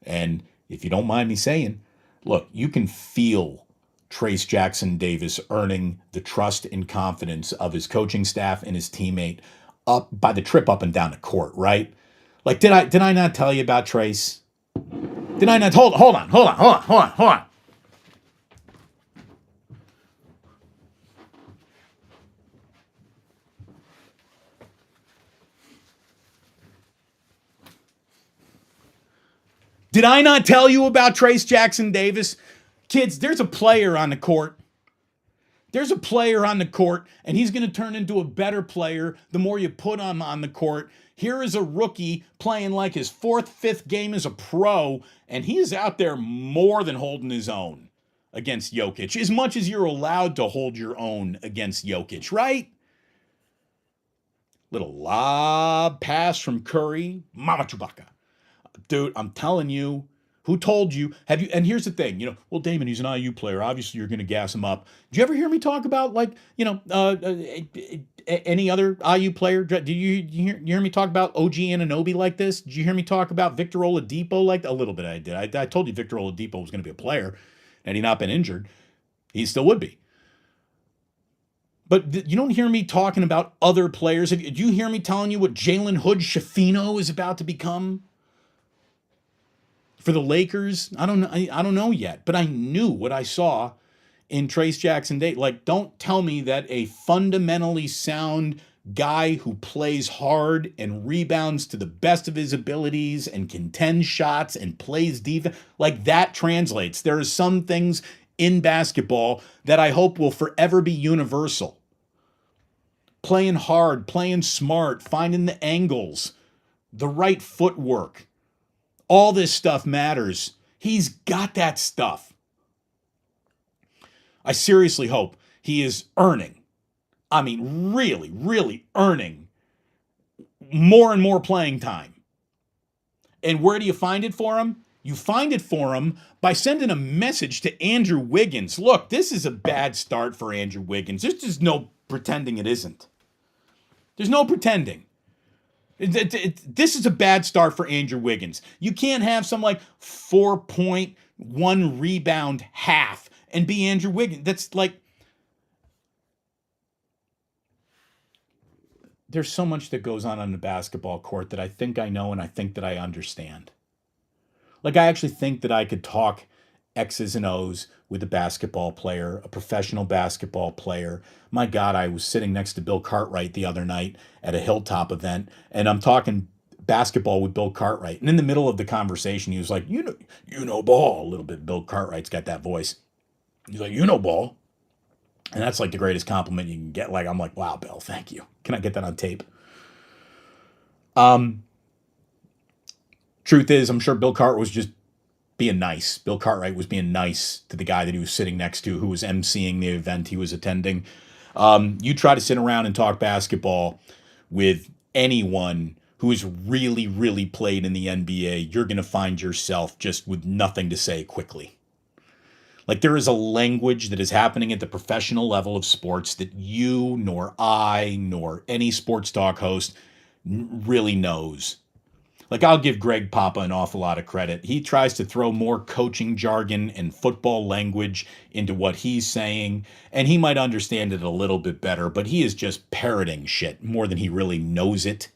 And if you don't mind me saying, look, you can feel Trayce Jackson-Davis earning the trust and confidence of his coaching staff and his teammate up by the trip up and down the court, right? Like, did I not tell you about Trayce? Did I not? Hold on. Did I not tell you about Trayce Jackson-Davis? Kids, there's a player on the court. There's a player on the court, and he's going to turn into a better player the more you put him on the court. Here is a rookie playing like his 4th, 5th game as a pro, and he is out there more than holding his own against Jokic, as much as you're allowed to hold your own against Jokic, right? Little lob pass from Curry. Mama Chewbacca. Dude, I'm telling you, who told you? Have you? And here's the thing, well, Damon, he's an IU player. Obviously, you're going to gas him up. Did you ever hear me talk about any other IU player? Did you hear me talk about OG Anunoby like this? Did you hear me talk about Victor Oladipo like a little bit? I did. I told you Victor Oladipo was going to be a player, had he not been injured. He still would be. But you don't hear me talking about other players. Do you hear me telling you what Jalen Hood-Schifino is about to become? For the Lakers, I don't know yet, but I knew what I saw in Trayce Jackson-Davis. Like, don't tell me that a fundamentally sound guy who plays hard and rebounds to the best of his abilities and contends shots and plays defense, like that translates. There are some things in basketball that I hope will forever be universal. Playing hard, playing smart, finding the angles, the right footwork. All this stuff matters. He's got that stuff. I seriously hope he is earning, really, really earning more and more playing time. And where do you find it for him? You find it for him by sending a message to Andrew Wiggins. Look, this is a bad start for Andrew Wiggins. There's just no pretending it isn't. There's no pretending. This is a bad start for Andrew Wiggins. You can't have some 4.1 rebound half and be Andrew Wiggins. That's like, there's so much that goes on the basketball court that I think I know and I think that I understand. Like, I actually think that I could talk X's and O's with a basketball player, a professional basketball player. My God, I was sitting next to Bill Cartwright the other night at a Hilltop event, and I'm talking basketball with Bill Cartwright. And in the middle of the conversation, he was like, you know ball a little bit. Bill Cartwright's got that voice. He's like, you know ball. And that's like the greatest compliment you can get. Like, I'm like, wow, Bill, thank you. Can I get that on tape? Truth is, I'm sure Bill Cartwright was just being nice. Bill Cartwright was being nice to the guy that he was sitting next to, who was emceeing the event he was attending. You try to sit around and talk basketball with anyone who has really, really played in the NBA, you're going to find yourself just with nothing to say quickly. Like, there is a language that is happening at the professional level of sports that you, nor I, nor any sports talk host really knows. Like, I'll give Greg Papa an awful lot of credit. He tries to throw more coaching jargon and football language into what he's saying, and he might understand it a little bit better, but he is just parroting shit more than he really knows it.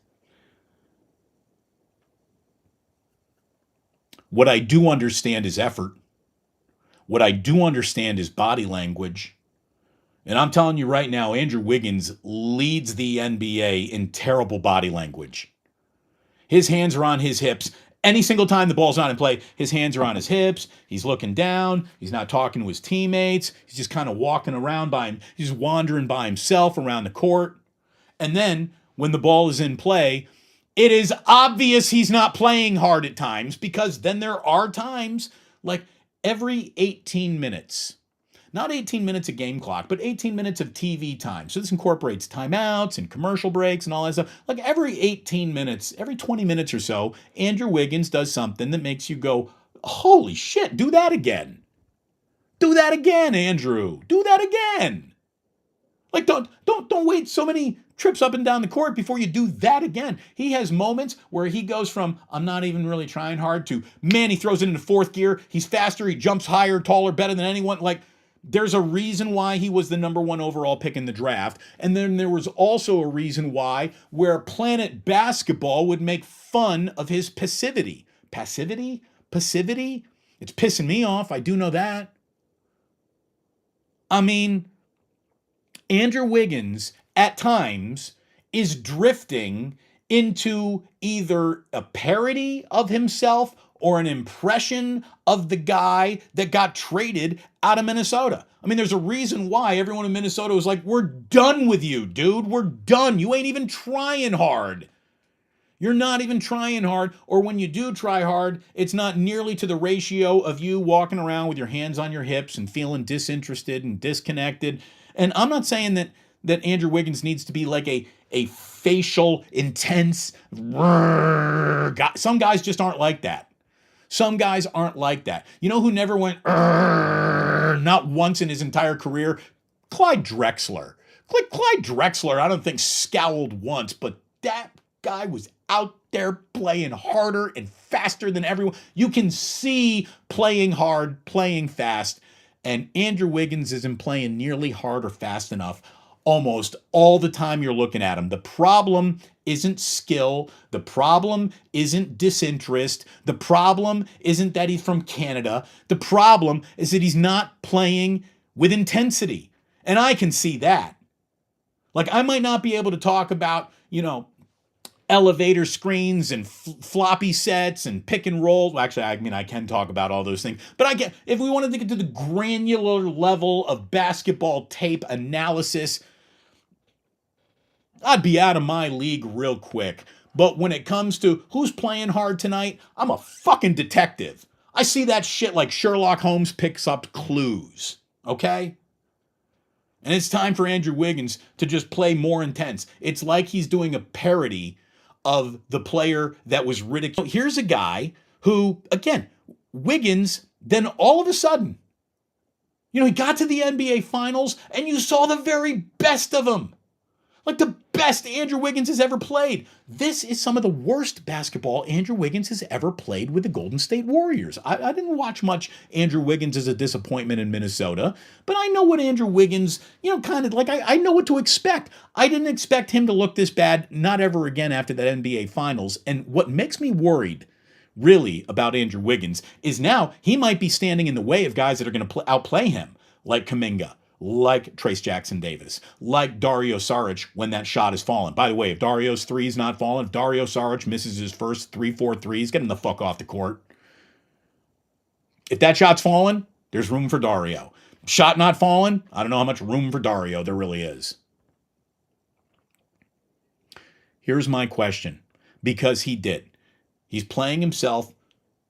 What I do understand is effort. What I do understand is body language. And I'm telling you right now, Andrew Wiggins leads the NBA in terrible body language. His hands are on his hips. Any single time the ball's not in play, his hands are on his hips. He's looking down. He's not talking to his teammates. He's just kind of walking around by him. He's wandering by himself around the court. And then when the ball is in play, it is obvious he's not playing hard at times, because then there are times, like every 18 minutes, not 18 minutes of game clock, but 18 minutes of TV time. So this incorporates timeouts and commercial breaks and all that stuff. Like every 18 minutes, every 20 minutes or so, Andrew Wiggins does something that makes you go, holy shit, do that again. Do that again, Andrew. Do that again. Like, don't wait so many trips up and down the court before you do that again. He has moments where he goes from, I'm not even really trying hard, to, man, he throws it into fourth gear. He's faster. He jumps higher, taller, better than anyone. Like, there's a reason why he was the number one overall pick in the draft. And then there was also a reason why where Planet Basketball would make fun of his passivity. Passivity? It's pissing me off. I do know that. I mean, Andrew Wiggins, at times, is drifting into either a parody of himself or an impression of the guy that got traded out of Minnesota. I mean, there's a reason why everyone in Minnesota was like, we're done with you, dude. We're done. You ain't even trying hard. You're not even trying hard, or when you do try hard, it's not nearly to the ratio of you walking around with your hands on your hips and feeling disinterested and disconnected. And I'm not saying that Andrew Wiggins needs to be like a facial, intense guy. Some guys just aren't like that. Some guys aren't like that. You know who never went not once in his entire career? Clyde Drexler. Clyde Drexler, I don't think scowled once, but that guy was out there playing harder and faster than everyone. You can see playing hard, playing fast, and Andrew Wiggins isn't playing nearly hard or fast enough almost all the time you're looking at him. The problem isn't skill. The problem isn't disinterest. The problem isn't that he's from Canada. The problem is that he's not playing with intensity. And I can see that. Like, I might not be able to talk about, elevator screens and floppy sets and pick and roll. Well, actually, I mean, I can talk about all those things. But if we wanted to get to the granular level of basketball tape analysis, I'd be out of my league real quick. But when it comes to who's playing hard tonight, I'm a fucking detective. I see that shit like Sherlock Holmes picks up clues. Okay? And it's time for Andrew Wiggins to just play more intense. It's like he's doing a parody of the player that was ridiculed. Here's a guy who, again, Wiggins, then all of a sudden, he got to the NBA Finals and you saw the very best of him. Like the best Andrew Wiggins has ever played. This is some of the worst basketball Andrew Wiggins has ever played with the Golden State Warriors. I didn't watch much Andrew Wiggins as a disappointment in Minnesota, but I know what Andrew Wiggins, kind of like, I know what to expect. I didn't expect him to look this bad, not ever again after that NBA Finals. And what makes me worried, really, about Andrew Wiggins is now he might be standing in the way of guys that are going to outplay him, like Kuminga, like Trayce Jackson-Davis, like Dario Saric when that shot is fallen. By the way, if Dario's three is not fallen, if Dario Saric misses his first 3-4 threes, get him the fuck off the court. If that shot's fallen, there's room for Dario. Shot not fallen, I don't know how much room for Dario there really is. Here's my question, because he did. He's playing himself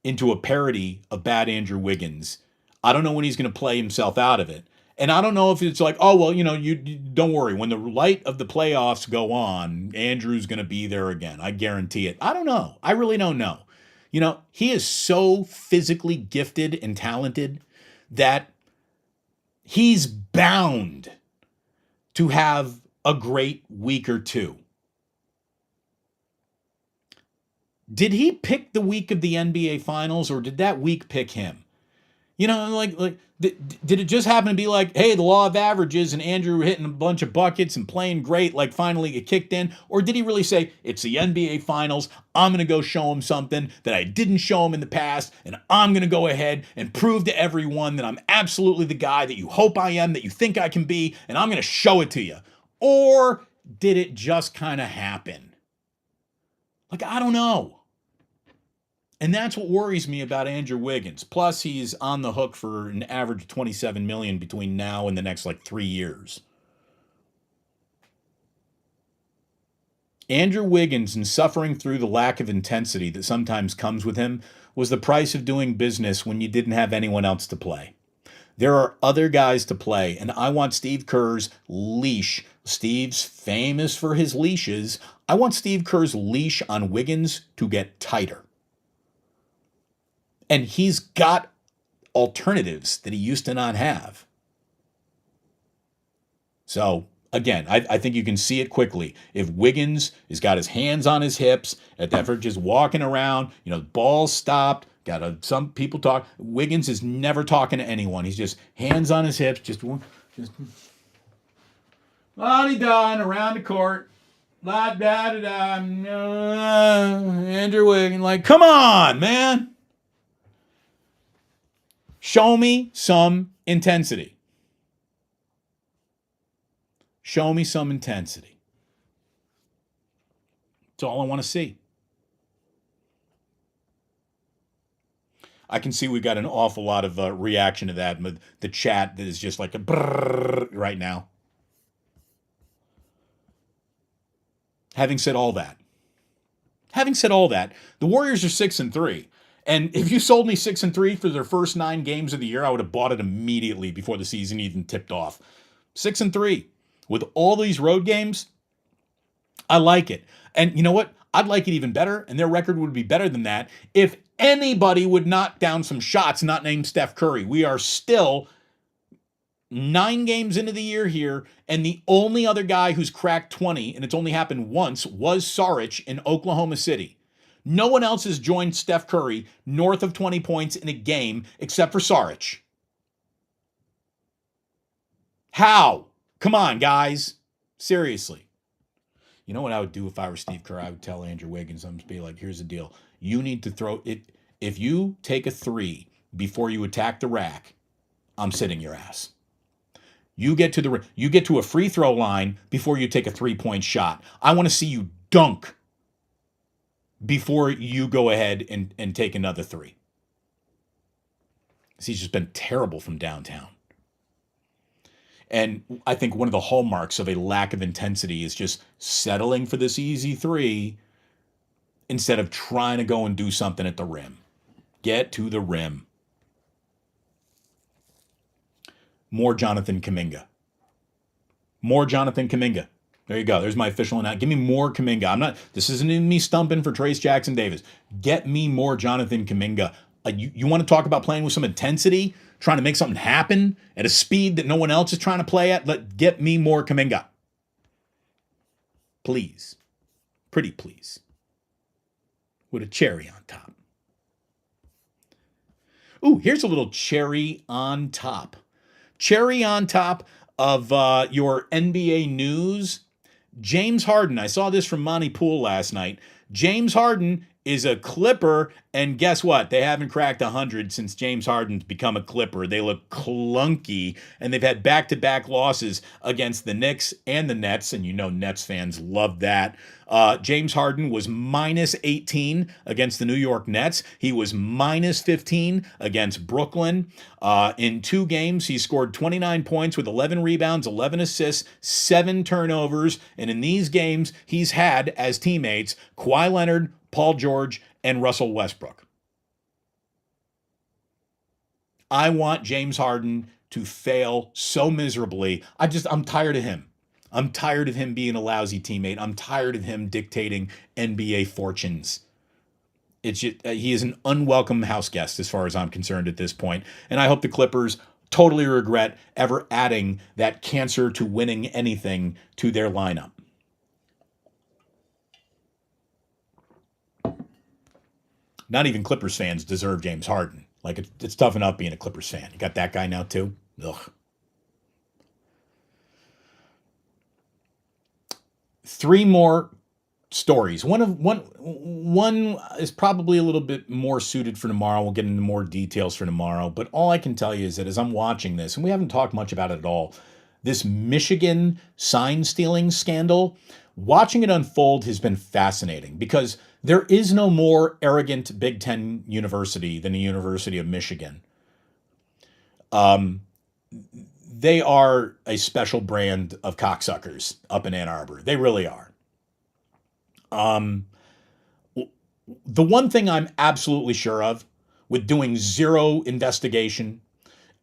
into a parody of bad Andrew Wiggins. I don't know when he's going to play himself out of it. And I don't know if it's like, oh, well, you don't worry. When the light of the playoffs go on, Andrew's going to be there again. I guarantee it. I don't know. I really don't know. He is so physically gifted and talented that he's bound to have a great week or two. Did he pick the week of the NBA Finals, or did that week pick him? Did it just happen to be like, hey, the law of averages and Andrew hitting a bunch of buckets and playing great, like finally it kicked in? Or did he really say, it's the NBA Finals, I'm going to go show him something that I didn't show him in the past, and I'm going to go ahead and prove to everyone that I'm absolutely the guy that you hope I am, that you think I can be, and I'm going to show it to you? Or did it just kind of happen? I don't know. And that's what worries me about Andrew Wiggins. Plus, he's on the hook for an average of $27 million between now and the next 3 years. Andrew Wiggins, and suffering through the lack of intensity that sometimes comes with him, was the price of doing business when you didn't have anyone else to play. There are other guys to play, and I want Steve Kerr's leash. Steve's famous for his leashes. I want Steve Kerr's leash on Wiggins to get tighter. And he's got alternatives that he used to not have. So, again, I think you can see it quickly. If Wiggins has got his hands on his hips, at that for just walking around, ball stopped, some people talk. Wiggins is never talking to anyone. He's just hands on his hips, just la-di-da around the court. La-da-da-da. Andrew Wiggins, come on, man. Show me some intensity. Show me some intensity. That's all I want to see. I can see we got an awful lot of reaction to that. The chat is just like a brrr right now. Having said all that, the Warriors are 6-3. And if you sold me 6-3 for their first 9 games of the year, I would have bought it immediately before the season even tipped off. 6-3. With all these road games, I like it. And you know what? I'd like it even better, and their record would be better than that, if anybody would knock down some shots not named Steph Curry. We are still 9 games into the year here, and the only other guy who's cracked 20, and it's only happened once, was Saric in Oklahoma City. No one else has joined Steph Curry north of 20 points in a game except for Saric. How? Come on, guys. Seriously. You know what I would do if I were Steve Kerr? I would tell Andrew Wiggins, I'm just be like, here's the deal. You need to throw it. If you take a 3 before you attack the rack, I'm sitting your ass. You get to a free throw line before you take a 3-point shot. I want to see you dunk before you go ahead and take another 3. He's just been terrible from downtown. And I think one of the hallmarks of a lack of intensity is just settling for this easy 3 instead of trying to go and do something at the rim. Get to the rim. More Jonathan Kuminga. There you go. There's my official announcement. Give me more Kuminga. This isn't even me stumping for Trayce Jackson-Davis. Get me more Jonathan Kuminga. You want to talk about playing with some intensity, trying to make something happen at a speed that no one else is trying to play at? Get me more Kuminga. Please. Pretty please. With a cherry on top. Ooh, here's a little cherry on top. Cherry on top of your NBA news. James Harden, I saw this from Monty Poole last night. James Harden is a Clipper, and guess what? They haven't cracked 100 since James Harden's become a Clipper. They look clunky, and they've had back-to-back losses against the Knicks and the Nets, and you know Nets fans love that. James Harden was minus 18 against the New York Nets. He was minus 15 against Brooklyn. In 2 games, he scored 29 points with 11 rebounds, 11 assists, 7 turnovers, and in these games, he's had as teammates Kawhi Leonard, Paul George, and Russell Westbrook. I want James Harden to fail so miserably. I'm tired of him. I'm tired of him being a lousy teammate. I'm tired of him dictating NBA fortunes. It's just, he is an unwelcome house guest as far as I'm concerned at this point. And I hope the Clippers totally regret ever adding that cancer to winning anything to their lineup. Not even Clippers fans deserve James Harden. Like, it's tough enough being a Clippers fan. You got that guy now, too? Ugh. 3 more stories. One is probably a little bit more suited for tomorrow. We'll get into more details for tomorrow. But all I can tell you is that as I'm watching this, and we haven't talked much about it at all, this Michigan sign stealing scandal, watching it unfold has been fascinating because there is no more arrogant Big Ten university than the University of Michigan. They are a special brand of cocksuckers up in Ann Arbor. They really are. The one thing I'm absolutely sure of with doing zero investigation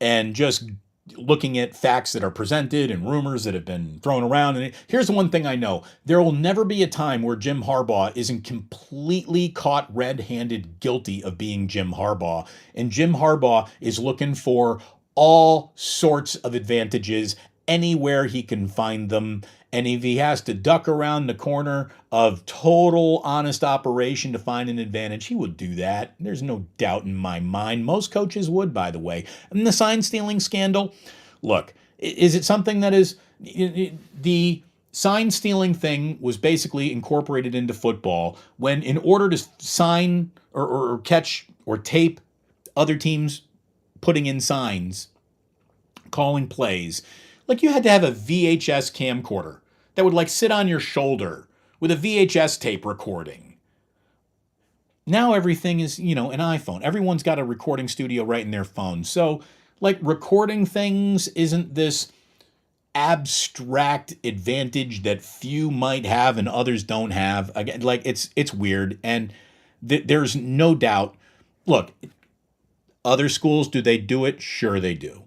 and just looking at facts that are presented and rumors that have been thrown around. And here's the one thing I know. There will never be a time where Jim Harbaugh isn't completely caught red-handed guilty of being Jim Harbaugh. And Jim Harbaugh is looking for all sorts of advantages anywhere he can find them. And if he has to duck around the corner of total honest operation to find an advantage, he would do that. There's no doubt in my mind. Most coaches would, by the way. And the sign stealing scandal, look, is it something that is the sign stealing thing was basically incorporated into football when in order to sign or catch or tape other teams putting in signs, calling plays, like you had to have a VHS camcorder that would like sit on your shoulder with a VHS tape recording. Now everything is, an iPhone. Everyone's got a recording studio right in their phone. So like recording things isn't this abstract advantage that few might have and others don't have. Again, like it's weird. And there's no doubt. Look, other schools, do they do it? Sure they do.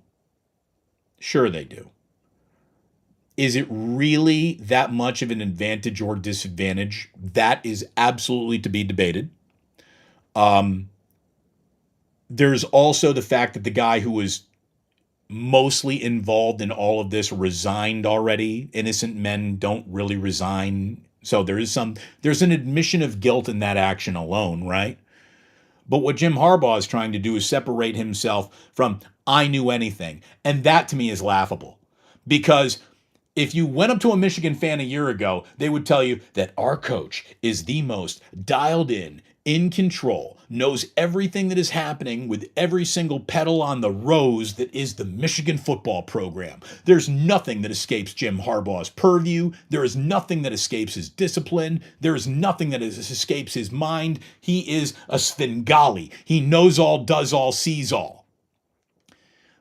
Sure they do. Is it really that much of an advantage or disadvantage? That is absolutely to be debated. There's also the fact that the guy who was mostly involved in all of this resigned already. Innocent men don't really resign. So there's an admission of guilt in that action alone, right? But what Jim Harbaugh is trying to do is separate himself from I knew anything. And that to me is laughable. Because if you went up to a Michigan fan a year ago, they would tell you that our coach is the most dialed in control, knows everything that is happening with every single petal on the rose that is the Michigan football program. There's nothing that escapes Jim Harbaugh's purview. There is nothing that escapes his discipline. There is nothing that escapes his mind. He is a Svengali. He knows all, does all, sees all.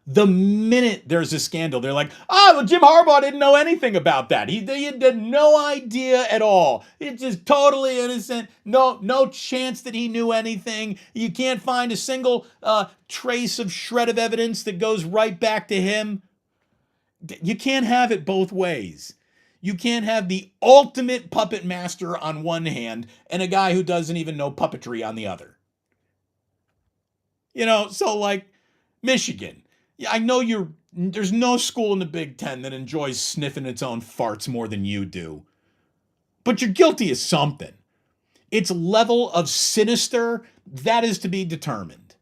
The minute there's a scandal, they're like, Jim Harbaugh didn't know anything about that. He had no idea at all. It's just totally innocent. No chance that he knew anything. You can't find a single trace of shred of evidence that goes right back to him. You can't have it both ways. You can't have the ultimate puppet master on one hand and a guy who doesn't even know puppetry on the other. So like Michigan. Yeah, I know there's no school in the Big Ten that enjoys sniffing its own farts more than you do. But you're guilty of something. Its level of sinister, that is to be determined.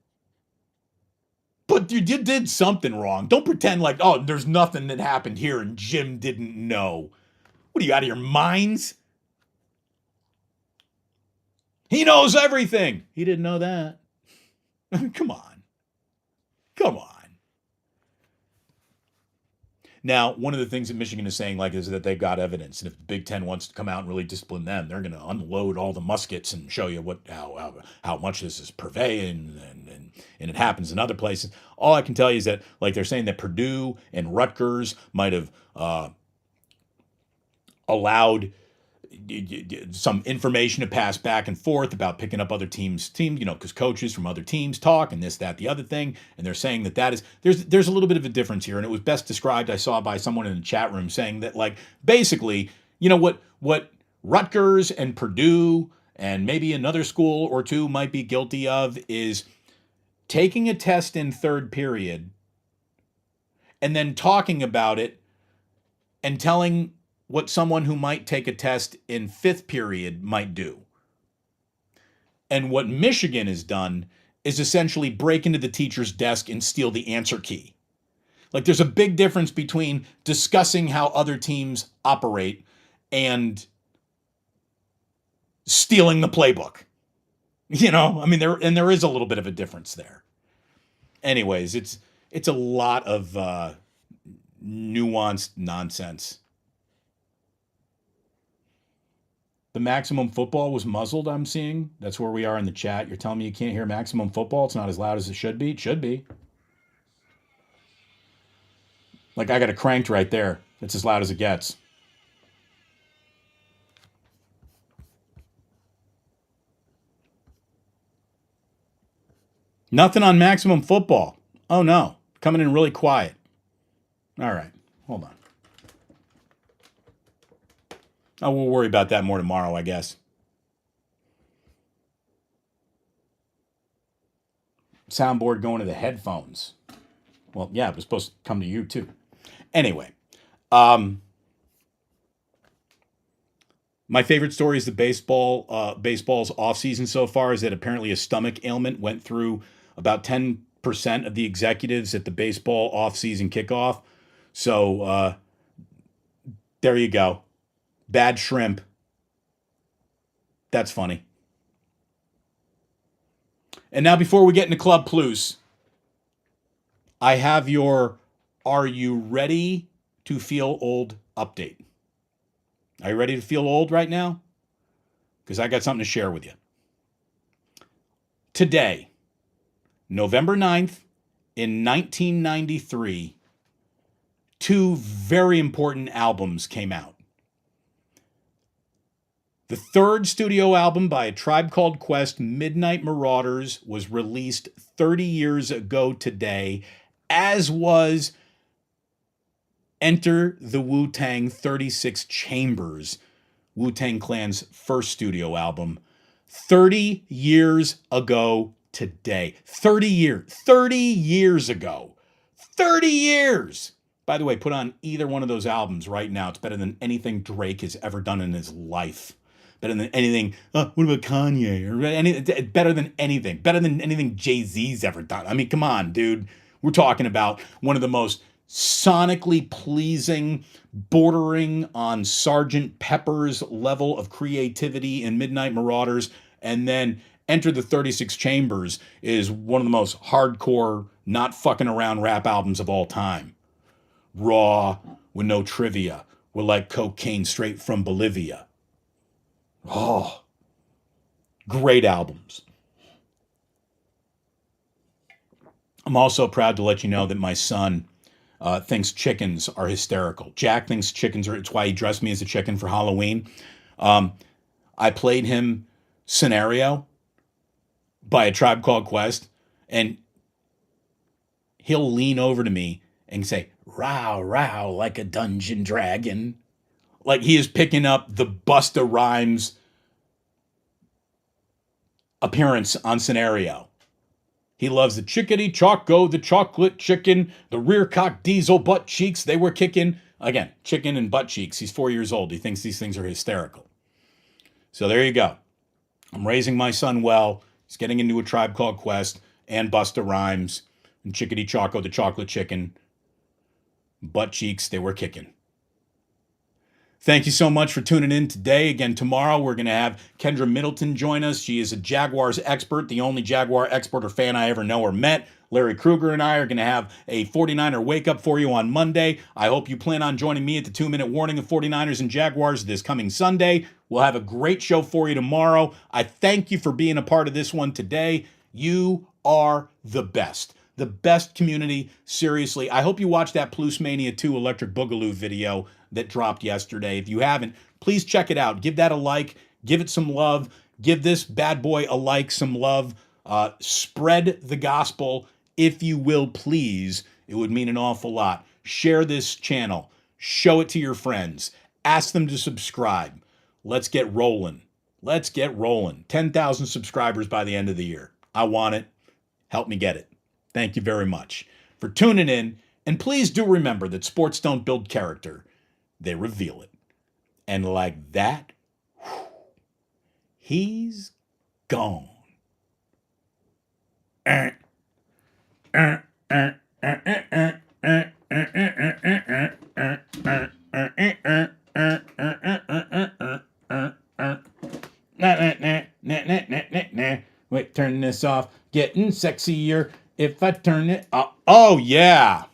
But you did something wrong. Don't pretend like, there's nothing that happened here and Jim didn't know. What are you, out of your minds? He knows everything. He didn't know that. Come on. Come on. Now, one of the things that Michigan is saying is that they've got evidence, and if the Big Ten wants to come out and really discipline them, they're going to unload all the muskets and show you how much this is purveying, and it happens in other places. All I can tell you is that they're saying that Purdue and Rutgers might have allowed some information to pass back and forth about picking up other teams, because coaches from other teams talk and this, that, the other thing. And they're saying that is, there's a little bit of a difference here. And it was best described, I saw, by someone in the chat room saying that, basically, what Rutgers and Purdue and maybe another school or two might be guilty of is taking a test in third period and then talking about it and telling what someone who might take a test in fifth period might do. And what Michigan has done is essentially break into the teacher's desk and steal the answer key. There's a big difference between discussing how other teams operate and stealing the playbook. There is a little bit of a difference there. Anyways, it's a lot of nuanced nonsense. The Maximum Football was muzzled, I'm seeing. That's where we are in the chat. You're telling me you can't hear Maximum Football? It's not as loud as it should be? It should be. I got it cranked right there. It's as loud as it gets. Nothing on Maximum Football. Oh, no. Coming in really quiet. All right. Hold on. Oh, we'll worry about that more tomorrow, I guess. Soundboard going to the headphones. Well, yeah, it was supposed to come to you, too. Anyway. My favorite story is the baseball's offseason so far is that apparently a stomach ailment went through about 10% of the executives at the baseball offseason kickoff. So there you go. Bad shrimp. That's funny. And now before we get into Club Plus, I have your Are You Ready to Feel Old update. Are you ready to feel old right now? Because I got something to share with you. Today, November 9th, in 1993, two very important albums came out. The third studio album by A Tribe Called Quest, Midnight Marauders, was released 30 years ago today, as was Enter the Wu-Tang 36 Chambers, Wu-Tang Clan's first studio album, 30 years ago today. 30 years ago. 30 years! By the way, put on either one of those albums right now. It's better than anything Drake has ever done in his life. Better than anything, what about Kanye? Or better than anything Jay-Z's ever done. I mean, come on, dude. We're talking about one of the most sonically pleasing, bordering on Sgt. Pepper's level of creativity in Midnight Marauders, and then Enter the 36 Chambers is one of the most hardcore, not fucking around rap albums of all time. Raw, with no trivia. We're like cocaine straight from Bolivia. Oh, great albums. I'm also proud to let you know that my son thinks chickens are hysterical. Jack thinks chickens are, it's why he dressed me as a chicken for Halloween. I played him Scenario by A Tribe Called Quest, and he'll lean over to me and say, "Row, row, like a dungeon dragon." Like he is picking up the Busta Rhymes appearance on Scenario. He loves the chickadee choco, the chocolate chicken, the rear cock diesel butt cheeks. They were kicking. Again, chicken and butt cheeks. He's 4 years old. He thinks these things are hysterical. So there you go. I'm raising my son well. He's getting into A Tribe Called Quest and Busta Rhymes and chickadee choco, the chocolate chicken. Butt cheeks, they were kicking. Thank you so much for tuning in today. Again, tomorrow we're going to have Kendra Middleton join us. She is a Jaguars expert, the only Jaguar expert or fan I ever know or met. Larry Kruger and I are going to have a 49er wake-up for you on Monday. I hope you plan on joining me at the 2-minute warning of 49ers and Jaguars this coming Sunday. We'll have a great show for you tomorrow. I thank you for being a part of this one today. You are the best. The best community, seriously. I hope you watched that Plus Mania 2 Electric Boogaloo video that dropped yesterday. If you haven't, please check it out. Give that a like. Give it some love. Give this bad boy a like, some love. Spread the gospel, if you will, please. It would mean an awful lot. Share this channel. Show it to your friends. Ask them to subscribe. Let's get rolling. Let's get rolling. 10,000 subscribers by the end of the year. I want it. Help me get it. Thank you very much for tuning in. And please do remember that sports don't build character. They reveal it. And like that, he's gone. Wait, turn this off. Getting sexier if I turn it off. Oh, yeah.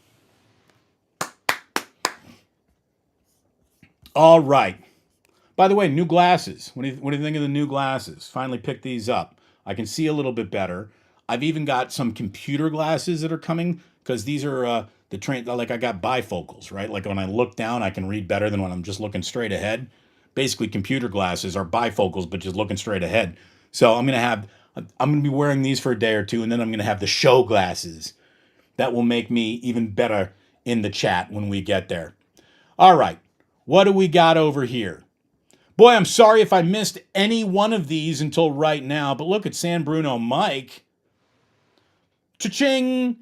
All right. By the way, new glasses. What do you think of the new glasses? Finally picked these up. I can see a little bit better. I've even got some computer glasses that are coming because these are like I got bifocals, right? Like when I look down, I can read better than when I'm just looking straight ahead. Basically, computer glasses are bifocals, but just looking straight ahead. So I'm gonna be wearing these for a day or two, and then I'm gonna have the show glasses. That will make me even better in the chat when we get there. All right. What do we got over here? Boy, I'm sorry if I missed any one of these until right now, but look at San Bruno Mike. Cha-ching!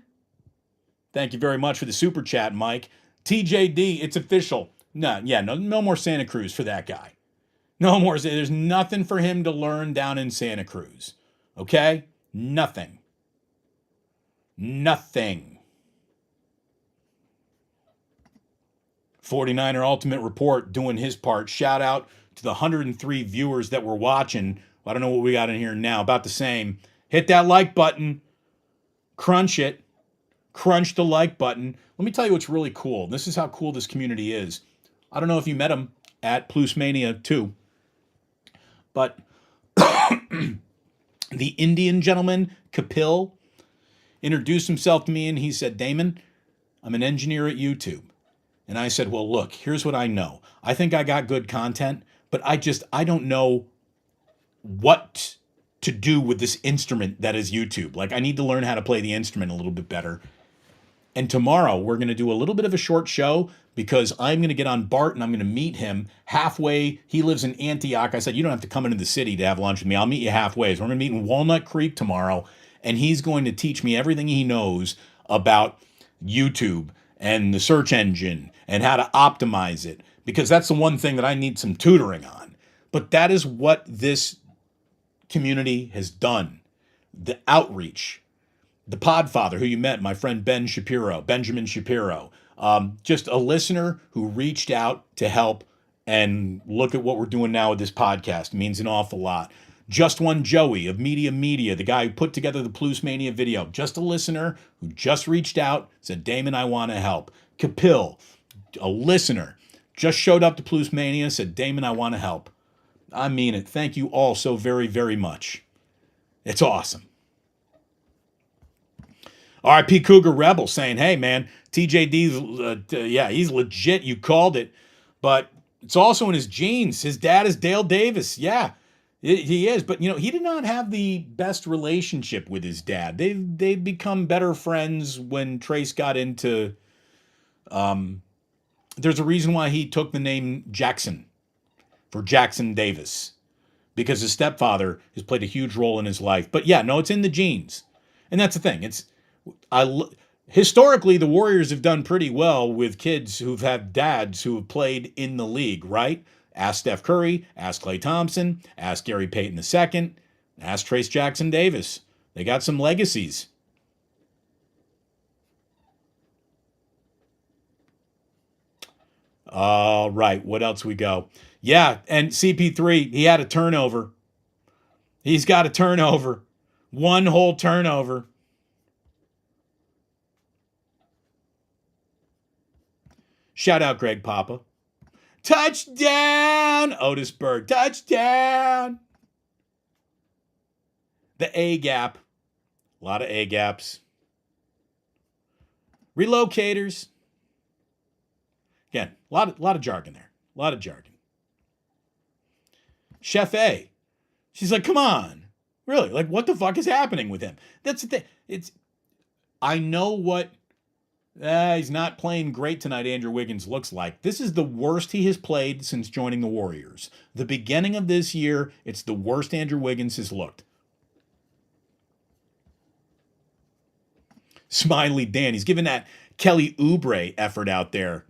Thank you very much for the super chat, Mike. TJD, it's official. No more Santa Cruz for that guy. No more. There's nothing for him to learn down in Santa Cruz. Okay? Nothing. 49er Ultimate Report doing his part. Shout out to the 103 viewers that were watching. I don't know what we got in here now. About the same. Hit that like button. Crunch it. Crunch the like button. Let me tell you what's really cool. This is how cool this community is. I don't know if you met him at Plus Mania 2, but the Indian gentleman, Kapil, introduced himself to me and he said, Damon, I'm an engineer at YouTube. And I said, well, look, here's what I know. I think I got good content, but I don't know what to do with this instrument that is YouTube. Like, I need to learn how to play the instrument a little bit better. And tomorrow we're going to do a little bit of a short show because I'm going to get on Bart and I'm going to meet him halfway. He lives in Antioch. I said, you don't have to come into the city to have lunch with me. I'll meet you halfway. So we're going to meet in Walnut Creek tomorrow, and he's going to teach me everything he knows about YouTube and the search engine and how to optimize it, because that's the one thing that I need some tutoring on. But that is what this community has done. The outreach. The Podfather, who you met, my friend Benjamin Shapiro, just a listener who reached out to help, and look at what we're doing now with this podcast. It means an awful lot. Just One Joey of Media, the guy who put together the Plus Mania video. Just a listener who just reached out, said, Damon, I want to help. Kapil, a listener, just showed up to Plus Mania, said, Damon, I want to help. I mean it. Thank you all so very, very much. It's awesome. RIP Cougar Rebel saying, hey, man, TJD's, he's legit. You called it. But it's also in his genes. His dad is Dale Davis. Yeah, he is. But, he did not have the best relationship with his dad. They've become better friends when Trayce got into... there's a reason why he took the name Jackson for Jackson Davis, because his stepfather has played a huge role in his life. But yeah, no, it's in the genes. And that's the thing. Historically, the Warriors have done pretty well with kids who've had dads who have played in the league, right? Ask Steph Curry, ask Klay Thompson, ask Gary Payton II, ask Trayce Jackson Davis. They got some legacies. All right, what else we go? Yeah, and CP3, he had a turnover. He's got a turnover. One whole turnover. Shout out Greg Papa. Touchdown, Otis Berg. Touchdown. The A gap. A lot of A gaps. Relocators. Again, a lot of jargon there. A lot of jargon. Chef A. She's like, come on. Really? Like, what the fuck is happening with him? That's the thing. I know what he's not playing great tonight, Andrew Wiggins looks like. This is the worst he has played since joining the Warriors. The beginning of this year, it's the worst Andrew Wiggins has looked. Smiley Dan. He's giving that Kelly Oubre effort out there.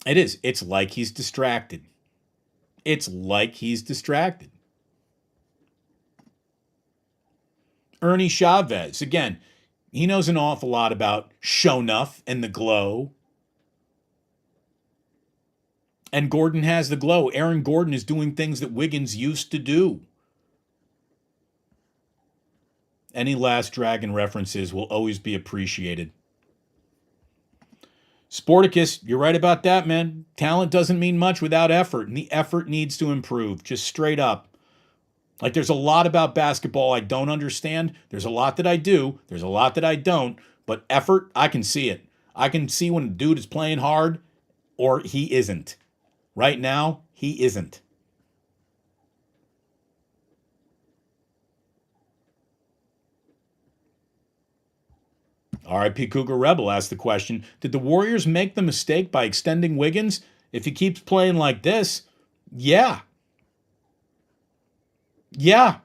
It is. It's like he's distracted. It's like he's distracted. Ernie Chavez. Again, he knows an awful lot about show enough and the glow. And Gordon has the glow. Aaron Gordon is doing things that Wiggins used to do. Any Last Dragon references will always be appreciated. Sporticus, you're right about that, man. Talent doesn't mean much without effort, and the effort needs to improve, just straight up. Like, there's a lot about basketball I don't understand. There's a lot that I do. There's a lot that I don't. But effort, I can see it. I can see when a dude is playing hard or he isn't. Right now, he isn't. R.I.P. Cougar Rebel asked the question, did the Warriors make the mistake by extending Wiggins? If he keeps playing like this, yeah. Yeah.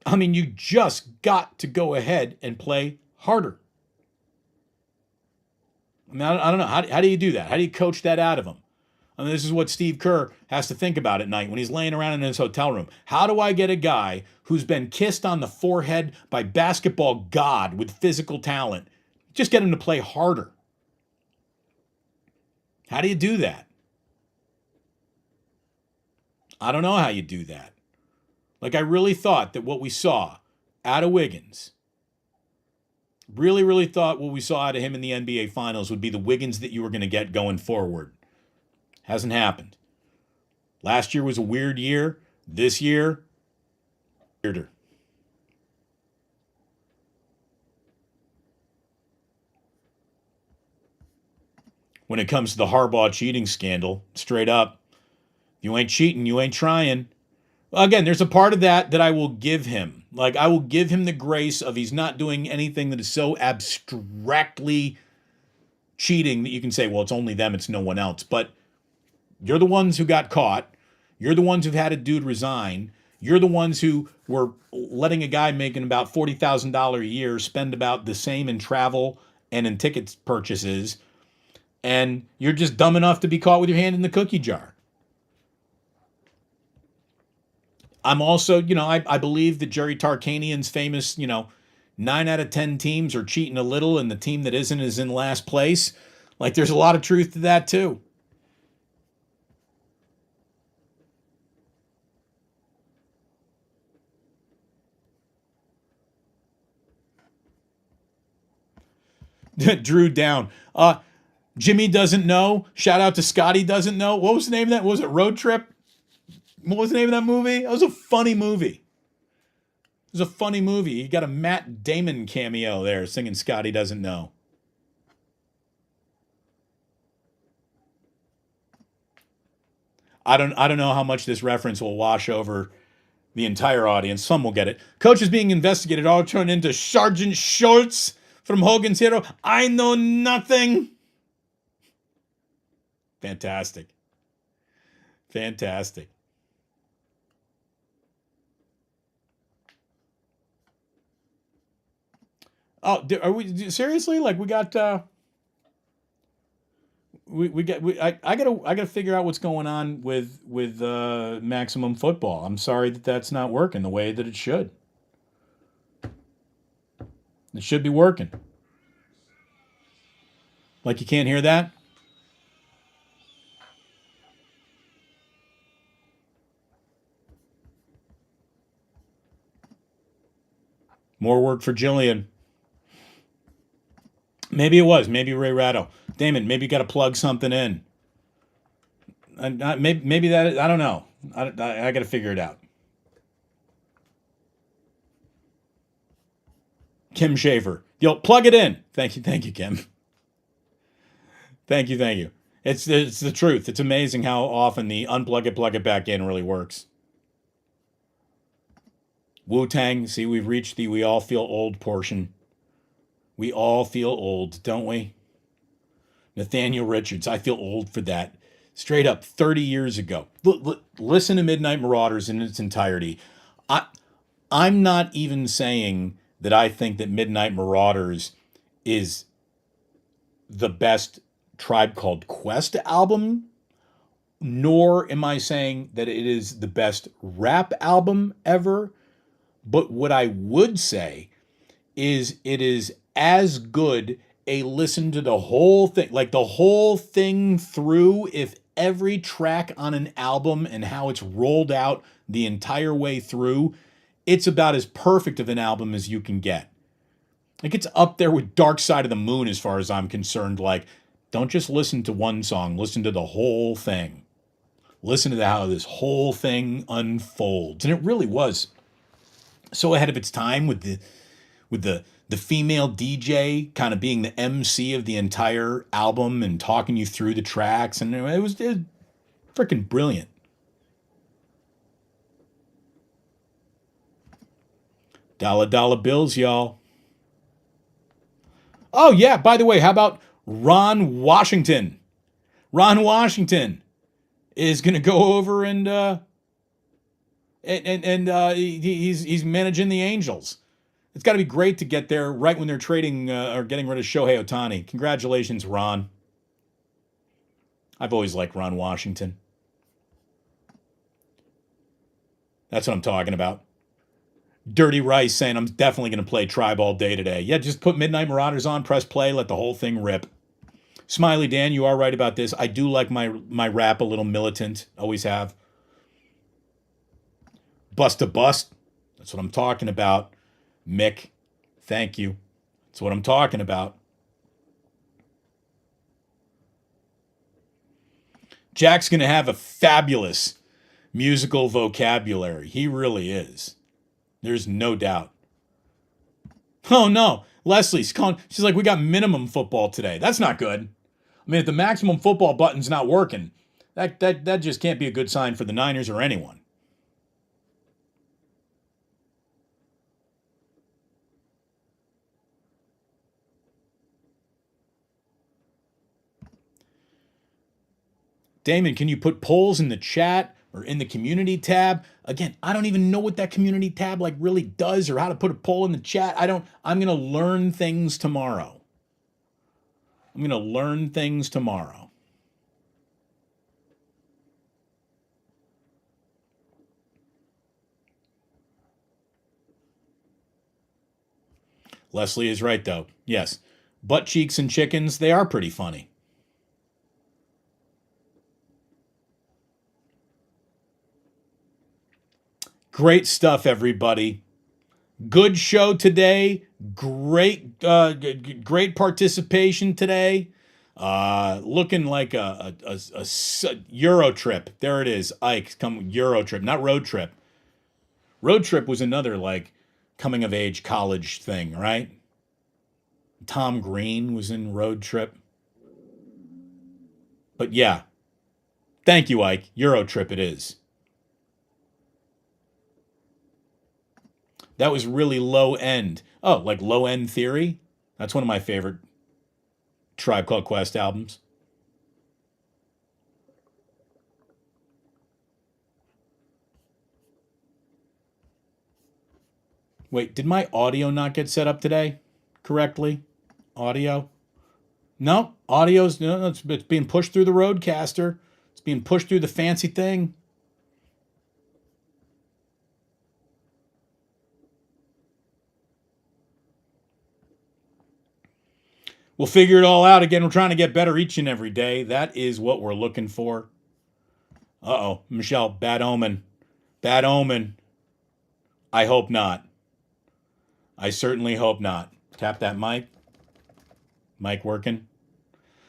I mean, you just got to go ahead and play harder. I mean, I don't know. How do you do that? How do you coach that out of him? I mean, this is what Steve Kerr has to think about at night when he's laying around in his hotel room. How do I get a guy who's been kissed on the forehead by basketball God with physical talent, just get him to play harder? How do you do that? I don't know how you do that. Like, I really thought that what we saw out of Wiggins, really thought what we saw out of him in the NBA Finals would be the Wiggins that you were going to get going forward. Hasn't happened. Last year was a weird year. This year, weirder. When it comes to the Harbaugh cheating scandal, straight up, you ain't cheating, you ain't trying. Again, there's a part of that I will give him. Like, I will give him the grace of he's not doing anything that is so abstractly cheating that you can say, well, it's only them, it's no one else. But you're the ones who got caught. You're the ones who've had a dude resign. You're the ones who were letting a guy making about $40,000 a year spend about the same in travel and in tickets purchases. And you're just dumb enough to be caught with your hand in the cookie jar. I'm also, I believe that Jerry Tarkanian's famous, 9 out of 10 teams are cheating a little and the team that isn't is in last place. Like, there's a lot of truth to that too. Drew down. Jimmy doesn't know. Shout out to Scotty doesn't know. What was the name of that? What was it? Road Trip? What was the name of that movie? That was a funny movie. It was a funny movie. You got a Matt Damon cameo there singing Scotty Doesn't Know. I don't know how much this reference will wash over the entire audience. Some will get it. Coach is being investigated. All turned into Sergeant Schultz from Hogan's Hero. I know nothing. Fantastic. Fantastic. Oh, are we seriously? Like, we got I gotta figure out what's going on with Maximum Football. I'm sorry that's not working the way that it should. It should be working. Like you can't hear that? More work for Jillian. Maybe it was. Maybe Ray Ratto. Damon, maybe you got to plug something in. Maybe that, I don't know. I got to figure it out. Kim Schaefer. Yo, plug it in. Thank you, Kim. Thank you. It's the truth. It's amazing how often the unplug it, plug it back in really works. Wu-Tang, see, we've reached the we all feel old portion. We all feel old, don't we? Nathaniel Richards, I feel old for that. Straight up, 30 years ago. Listen to Midnight Marauders in its entirety. I'm not even saying that I think that Midnight Marauders is the best Tribe Called Quest album, nor am I saying that it is the best rap album ever. But what I would say is it is as good a listen to the whole thing, like the whole thing through, if every track on an album and how it's rolled out the entire way through, it's about as perfect of an album as you can get. Like it's up there with Dark Side of the Moon as far as I'm concerned. Like, don't just listen to one song, listen to the whole thing. Listen to how this whole thing unfolds. And it really was so ahead of its time with the female DJ kind of being the MC of the entire album and talking you through the tracks. And it was freaking brilliant. Dollar bills, y'all. Oh, yeah, by the way, how about Ron Washington? Ron Washington is going to go over and he's managing the Angels. It's got to be great to get there right when they're trading or getting rid of Shohei Ohtani. Congratulations, Ron. I've always liked Ron Washington. That's what I'm talking about. Dirty Rice saying I'm definitely going to play Tribe all day today. Yeah, just put Midnight Marauders on, press play, let the whole thing rip. Smiley Dan, you are right about this. I do like my rap a little militant. Always have. Bust to bust. That's what I'm talking about. Mick, thank you. That's what I'm talking about. Jack's going to have a fabulous musical vocabulary. He really is. There's no doubt. Oh, no. Leslie's calling. She's like, we got minimum football today. That's not good. I mean, if the maximum football button's not working, that just can't be a good sign for the Niners or anyone. Damon, can you put polls in the chat or in the community tab? Again, I don't even know what that community tab like really does or how to put a poll in the chat. I'm going to learn things tomorrow. Leslie is right, though. Yes. Butt cheeks and chickens, they are pretty funny. Great stuff, everybody. Good show today. Great participation today. Looking like a Euro trip. There it is. Ike, come Euro trip, not road trip. Road trip was another like coming of age college thing, right? Tom Green was in Road Trip. But yeah. Thank you, Ike. Euro trip it is. That was really low end. Oh, like Low End Theory? That's one of my favorite Tribe Called Quest albums. Wait, did my audio not get set up today correctly? Audio? No, audio's no, it's being pushed through the Roadcaster. It's being pushed through the fancy thing. We'll figure it all out. Again, we're trying to get better each and every day. That is what we're looking for. Uh-oh, Michelle, bad omen. Bad omen. I hope not. I certainly hope not. Tap that mic. Mic working?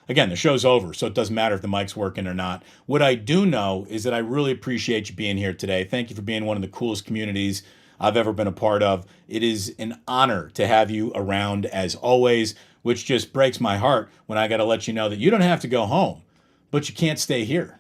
Again, the show's over, so it doesn't matter if the mic's working or not. What I do know is that I really appreciate you being here today. Thank you for being one of the coolest communities I've ever been a part of. It is an honor to have you around as always, which just breaks my heart when I got to let you know that you don't have to go home, but you can't stay here.